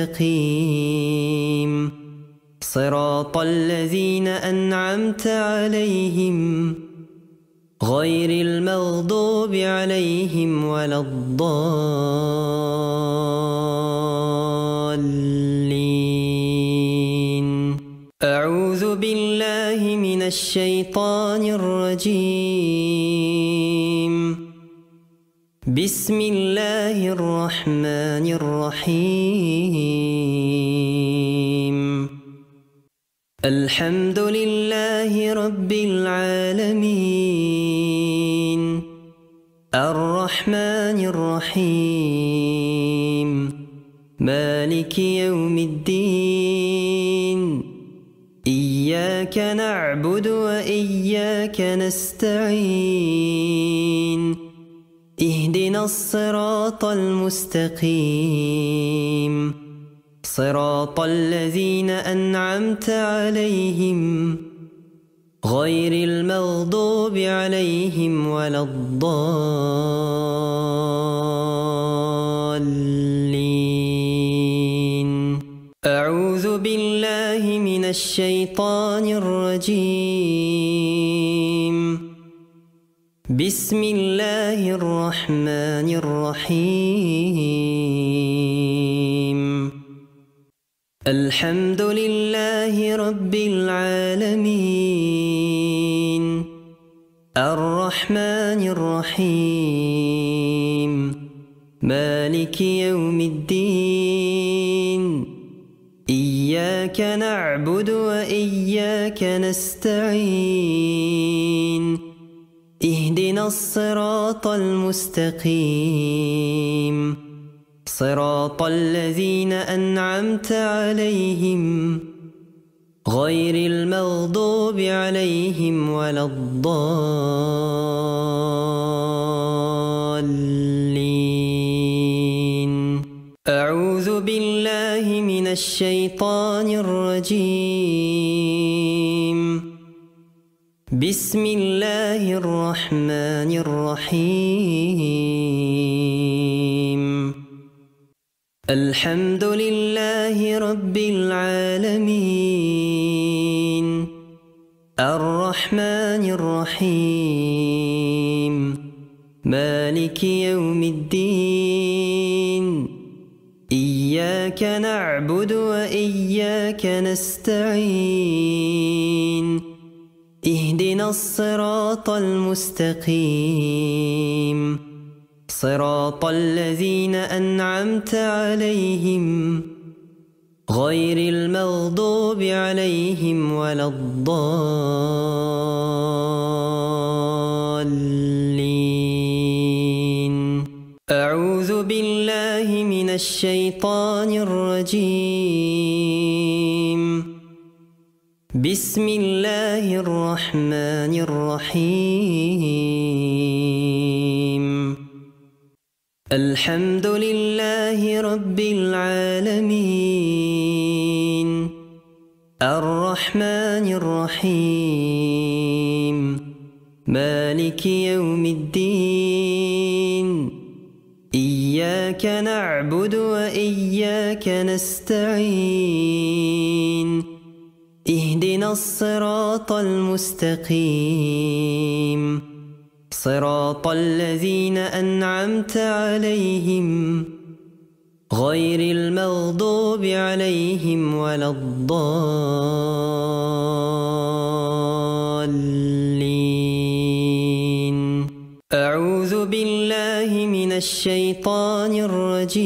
صراط الذين أنعمت عليهم غير المغضوب عليهم ولا الضالين. أعوذ بالله من الشيطان الرجيم. بسم الله الرحمن الرحيم. الحمد لله رب العالمين. الرحمن الرحيم. مالك يوم الدين. إياك نعبد وإياك نستعين. اهدنا الصراط المستقيم. صراط الذين أنعمت عليهم غير المغضوب عليهم ولا الضالين. أعوذ بالله من الشيطان الرجيم. بسم الله الرحمن الرحيم. الحمد لله رب العالمين. الرحمن الرحيم. مالك يوم الدين. إياك نعبد وإياك نستعين. اهدنا الصراط المستقيم. صراط الذين أنعمت عليهم غير المغضوب عليهم ولا الضالين. أعوذ بالله من الشيطان الرجيم. بسم الله الرحمن الرحيم. الحمد لله رب العالمين. الرحمن الرحيم. مالك يوم الدين. إياك نعبد وإياك نستعين. اهدنا الصراط المستقيم. صراط الذين أنعمت عليهم غير المغضوب عليهم ولا الضالين. أعوذ بالله الشيطان الرجيم. بسم الله الرحمن الرحيم. الحمد لله رب العالمين. الرحمن الرحيم. مالك يوم الدين. إياك نعبد وإياك نستعين. اهدنا الصراط المستقيم. صراط الذين أنعمت عليهم غير المغضوب عليهم ولا الضالين. أعوذ بالله من الشيطان الرجيم.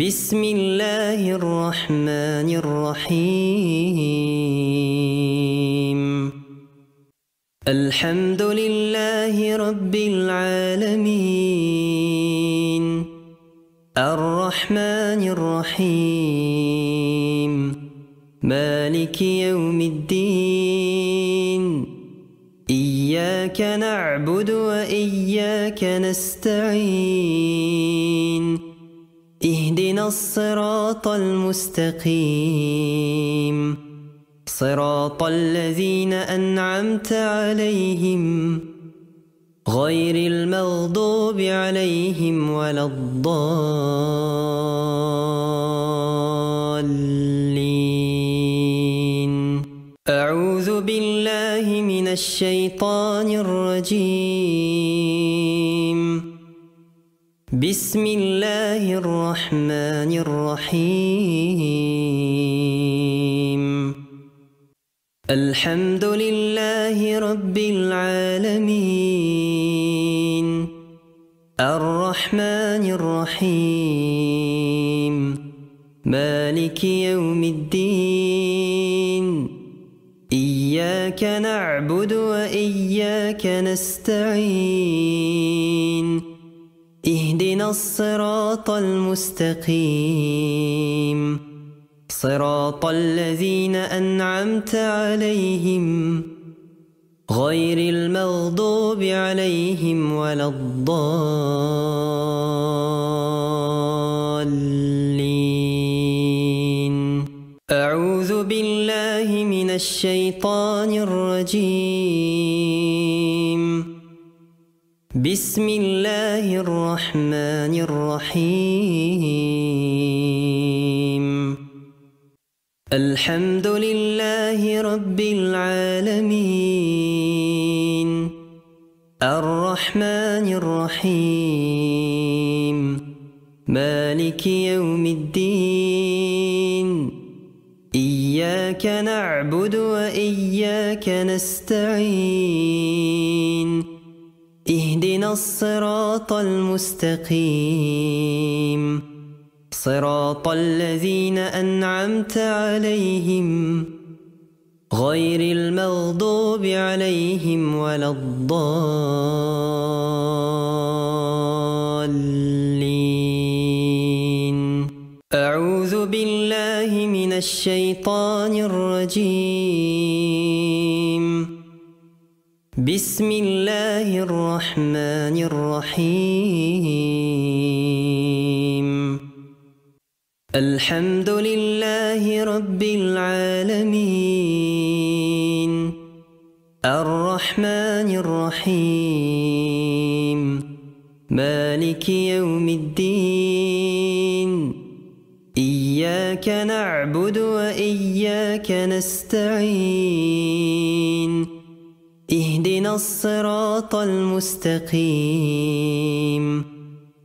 بسم الله الرحمن الرحيم. الحمد لله رب العالمين. الرحمن الرحيم. مالك يوم الدين. إياك نعبد وإياك نستعين. اهدنا الصراط المستقيم. صراط الذين أنعمت عليهم غير المغضوب عليهم ولا الضالين. أعوذ بالله من الشيطان الرجيم. بسم الله الرحمن الرحيم. الحمد لله رب العالمين. الرحمن الرحيم. مالك يوم الدين. إياك نعبد وإياك نستعين. اهدنا الصراط المستقيم. صراط الذين أنعمت عليهم غير المغضوب عليهم ولا الضالين. أعوذ بالله من الشيطان الرجيم. بسم الله الرحمن الرحيم. الحمد لله رب العالمين. الرحمن الرحيم. مالك يوم الدين. إياك نعبد وإياك نستعين. اهدنا الصراط المستقيم. صراط الذين أنعمت عليهم غير المغضوب عليهم ولا الضالين. أعوذ بالله من الشيطان الرجيم. بسم الله الرحمن الرحيم. الحمد لله رب العالمين. الرحمن الرحيم. مالك يوم الدين. إياك نعبد وإياك نستعين. اهدنا الصراط المستقيم.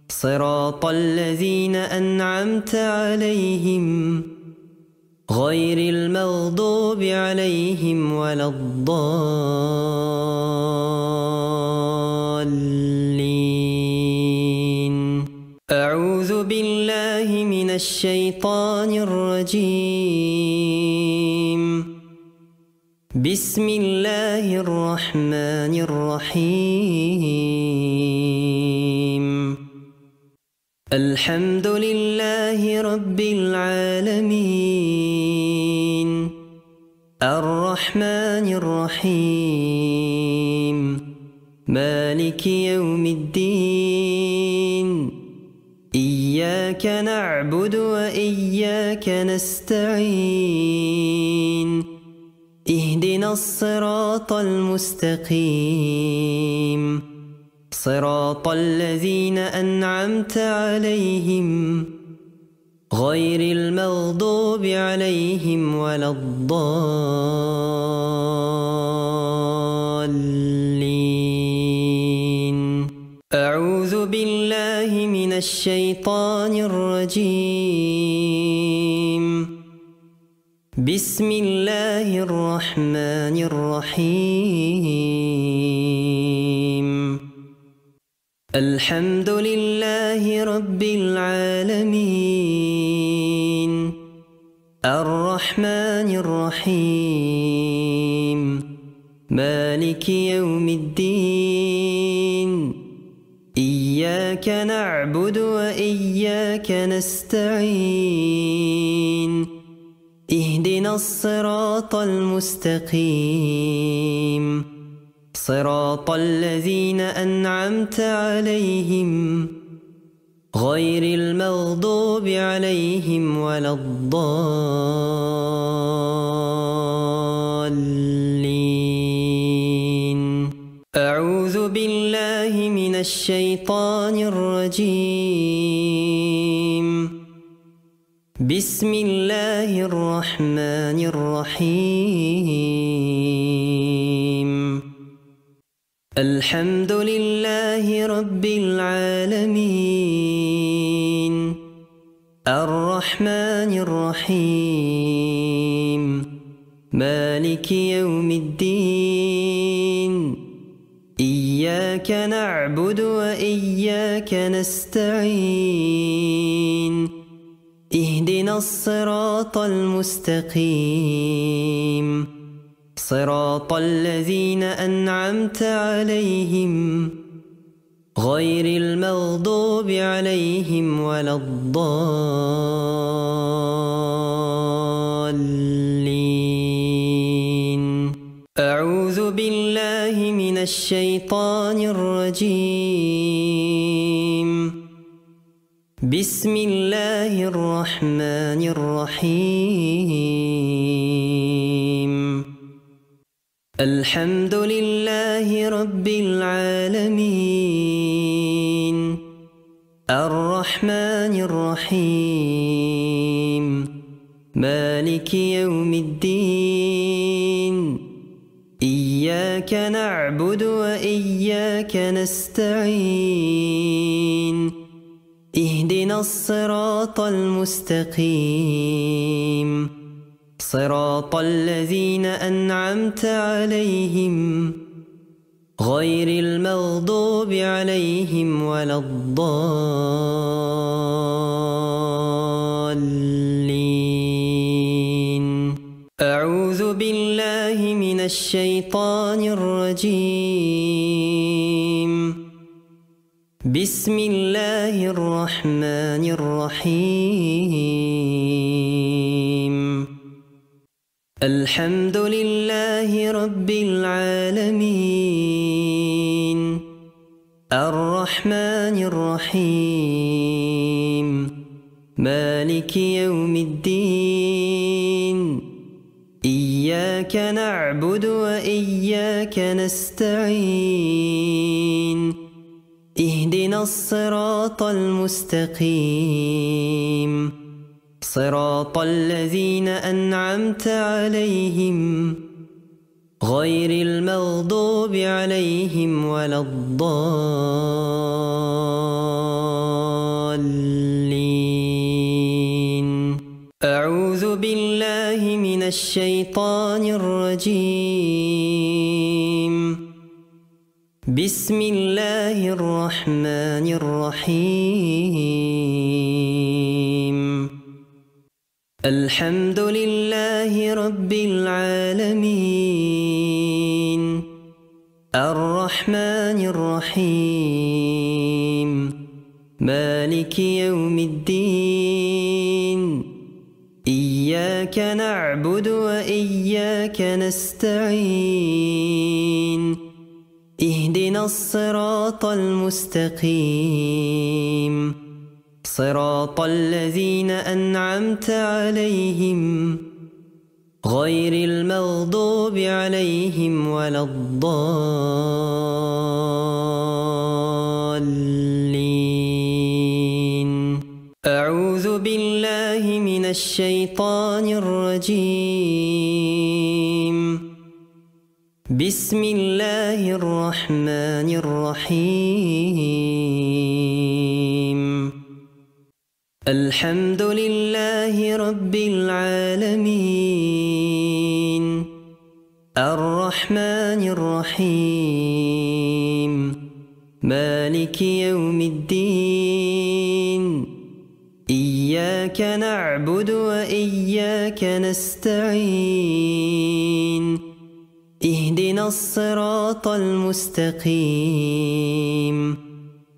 صراط الذين أنعمت عليهم غير المغضوب عليهم ولا الضالين. أعوذ بالله من الشيطان الرجيم. بسم الله الرحمن الرحيم. الحمد لله رب العالمين الرحمن الرحيم مالك يوم الدين إياك نعبد وإياك نستعين اهدنا الصراط المستقيم صراط الذين أنعمت عليهم غير المغضوب عليهم ولا الضالين أعوذ بالله من الشيطان الرجيم بسم الله الرحمن الرحيم الحمد لله رب العالمين الرحمن الرحيم مالك يوم الدين إياك نعبد وإياك نستعين اهدنا الصراط المستقيم صراط الذين أنعمت عليهم غير المغضوب عليهم ولا الضالين أعوذ بالله من الشيطان الرجيم بسم الله الرحمن الرحيم الحمد لله رب العالمين الرحمن الرحيم مالك يوم الدين إياك نعبد وإياك نستعين اهدنا الصراط المستقيم صراط الذين أنعمت عليهم غير المغضوب عليهم ولا الضالين أعوذ بالله من الشيطان الرجيم بسم الله الرحمن الرحيم الحمد لله رب العالمين الرحمن الرحيم مالك يوم الدين إياك نعبد وإياك نستعين اهدنا الصراط المستقيم صراط الذين أنعمت عليهم غير المغضوب عليهم ولا الضالين أعوذ بالله من الشيطان الرجيم بسم الله الرحمن الرحيم الحمد لله رب العالمين الرحمن الرحيم مالك يوم الدين إياك نعبد وإياك نستعين اهدنا الصراط المستقيم صراط الذين أنعمت عليهم غير المغضوب عليهم ولا الضالين أعوذ بالله من الشيطان الرجيم بسم الله الرحمن الرحيم الحمد لله رب العالمين الرحمن الرحيم مالك يوم الدين إياك نعبد وإياك نستعين اهدنا الصراط المستقيم صراط الذين أنعمت عليهم غير المغضوب عليهم ولا الضالين أعوذ بالله من الشيطان الرجيم بسم الله الرحمن الرحيم الحمد لله رب العالمين الرحمن الرحيم مالك يوم الدين إياك نعبد وإياك نستعين اهدنا الصراط المستقيم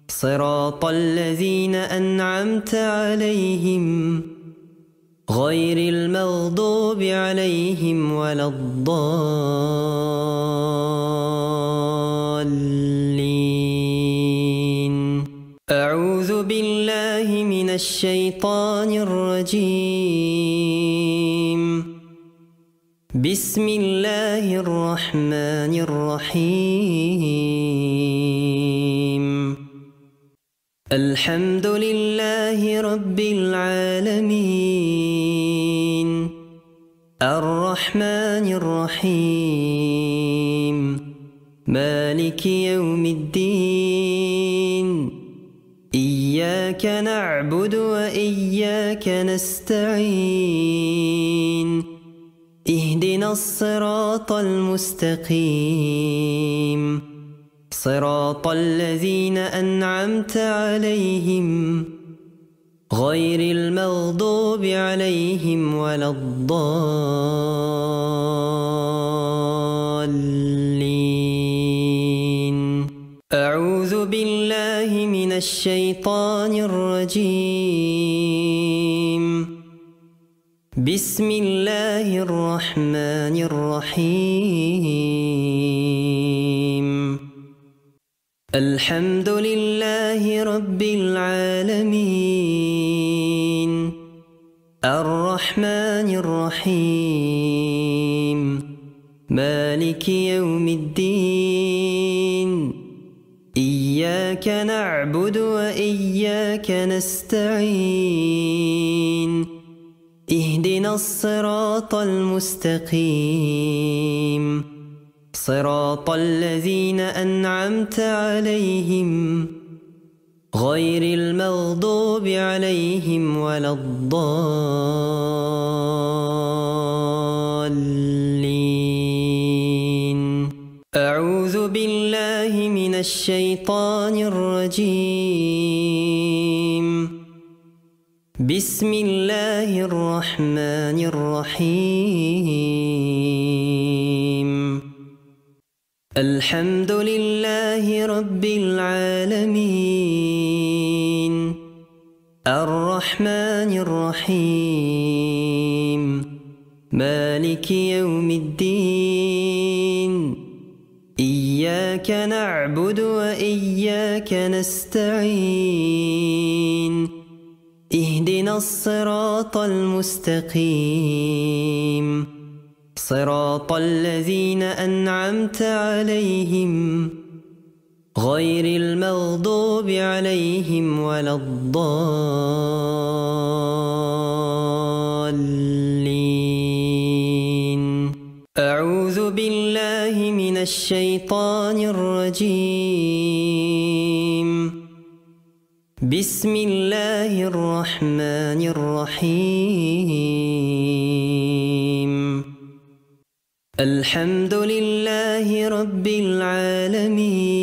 صراط الذين أنعمت عليهم غير المغضوب عليهم ولا الضالين أعوذ بالله من الشيطان الرجيم بسم الله الرحمن الرحيم الحمد لله رب العالمين الرحمن الرحيم مالك يوم الدين إياك نعبد وإياك نستعين اهدنا الصراط المستقيم صراط الذين أنعمت عليهم غير المغضوب عليهم ولا الضالين أعوذ بالله من الشيطان الرجيم بسم الله الرحمن الرحيم الحمد لله رب العالمين الرحمن الرحيم مالك يوم الدين إياك نعبد وإياك نستعين اهدنا الصراط المستقيم صراط الذين أنعمت عليهم غير المغضوب عليهم ولا الضالين أعوذ بالله من الشيطان الرجيم بسم الله الرحمن الرحيم الحمد لله رب العالمين الرحمن الرحيم مالك يوم الدين إياك نعبد وإياك نستعين اهدنا الصراط المستقيم صراط الذين أنعمت عليهم غير المغضوب عليهم ولا الضالين أعوذ بالله من الشيطان الرجيم بسم الله الرحمن الرحيم الحمد لله رب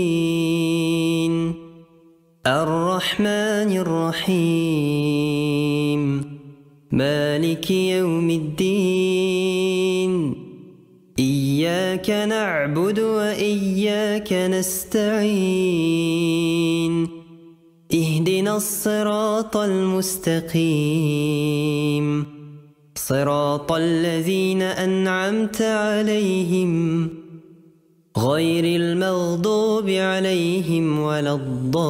العالمين الرحمن الرحيم مالك يوم الدين إياك نعبد وإياك نستعين اهدنا اهدنا الصراط المستقيم صراط الذين أنعمت عليهم غير المغضوب عليهم ولا الضالين.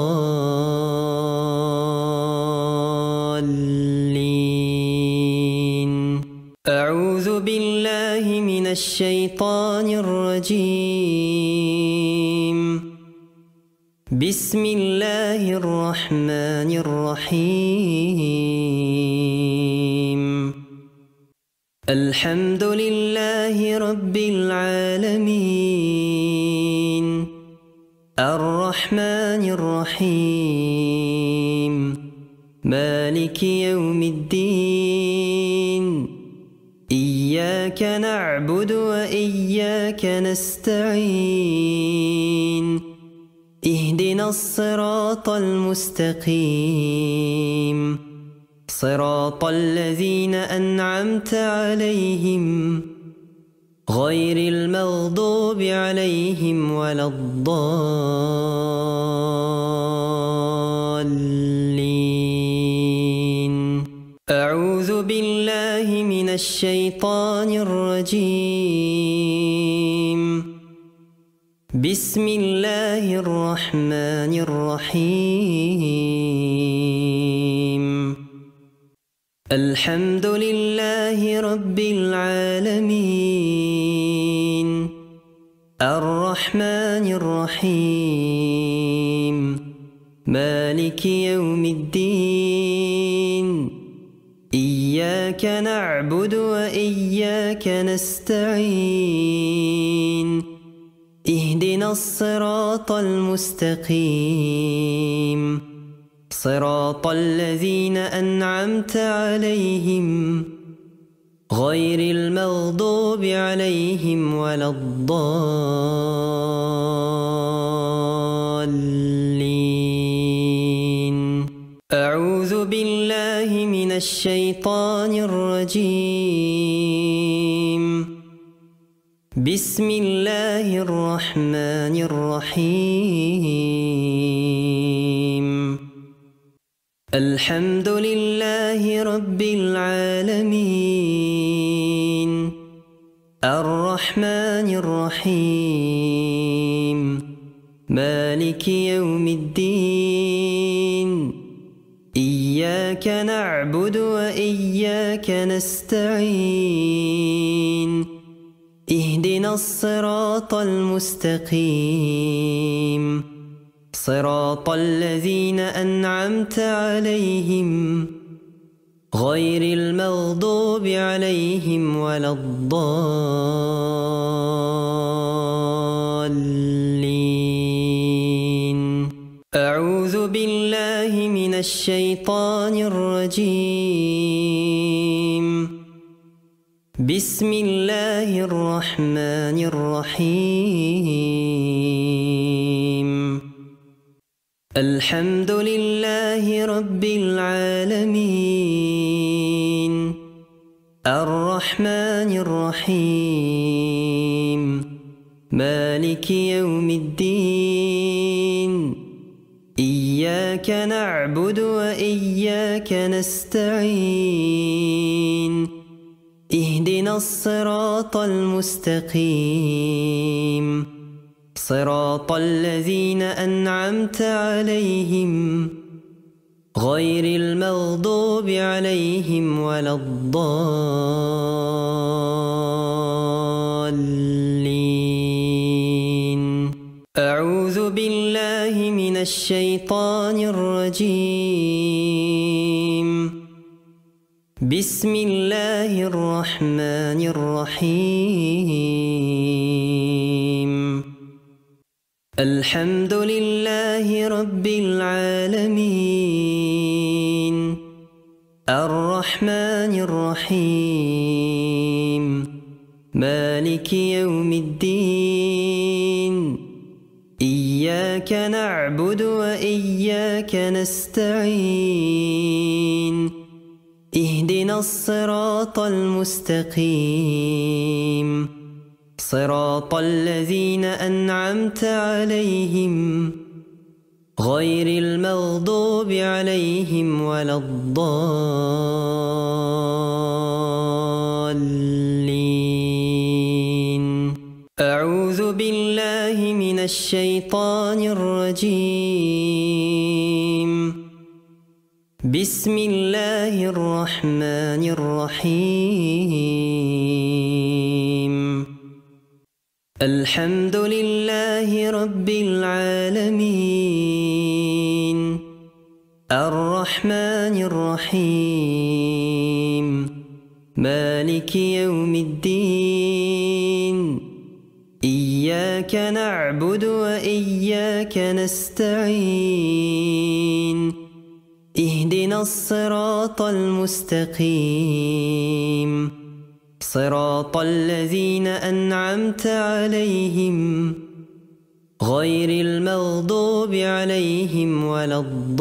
أعوذ بالله من الشيطان الرجيم. بسم الله الرحمن الرحيم. الحمد لله رب العالمين الرحمن الرحيم مالك يوم الدين إياك نعبد وإياك نستعين اهدنا الصراط المستقيم صراط الذين أنعمت عليهم غير المغضوب عليهم ولا الضالين. أعوذ بالله من الشيطان الرجيم. بسم الله الرحمن الرحيم. الحمد لله رب العالمين الرحمن الرحيم مالك يوم الدين إياك نعبد وإياك نستعين اهدنا الصراط المستقيم صراط الذين أنعمت عليهم غير المغضوب عليهم ولا الضالين. أعوذ بالله من الشيطان الرجيم. بسم الله الرحمن الرحيم. الحمد لله رب العالمين الرحمن الرحيم مالك يوم الدين إياك نعبد وإياك نستعين اهدنا الصراط المستقيم صراط الذين أنعمت عليهم غير المغضوب عليهم ولا الضالين. أعوذ بالله من الشيطان الرجيم. بسم الله الرحمن الرحيم. الحمد لله رب العالمين الرحمن الرحيم مالك يوم الدين إياك نعبد وإياك نستعين اهدنا الصراط المستقيم صراط الذين أنعمت عليهم غير المغضوب عليهم ولا الضالين. أعوذ بالله من الشيطان الرجيم. بسم الله الرحمن الرحيم. الحمد لله رب العالمين الرحمن الرحيم مالك يوم الدين إياك نعبد وإياك نستعين اهدنا الصراط المستقيم صراط الذين أنعمت عليهم غير المغضوب عليهم ولا الضالين. أعوذ بالله من الشيطان الرجيم. بسم الله الرحمن الرحيم. الحمد لله رب العالمين. الرحمن الرحيم. مالك يوم الدين. إياك نعبد وإياك نستعين. اهدنا الصراط المستقيم. صراط الذين أنعمت عليهم غير المغضوب عليهم ولا الضالين.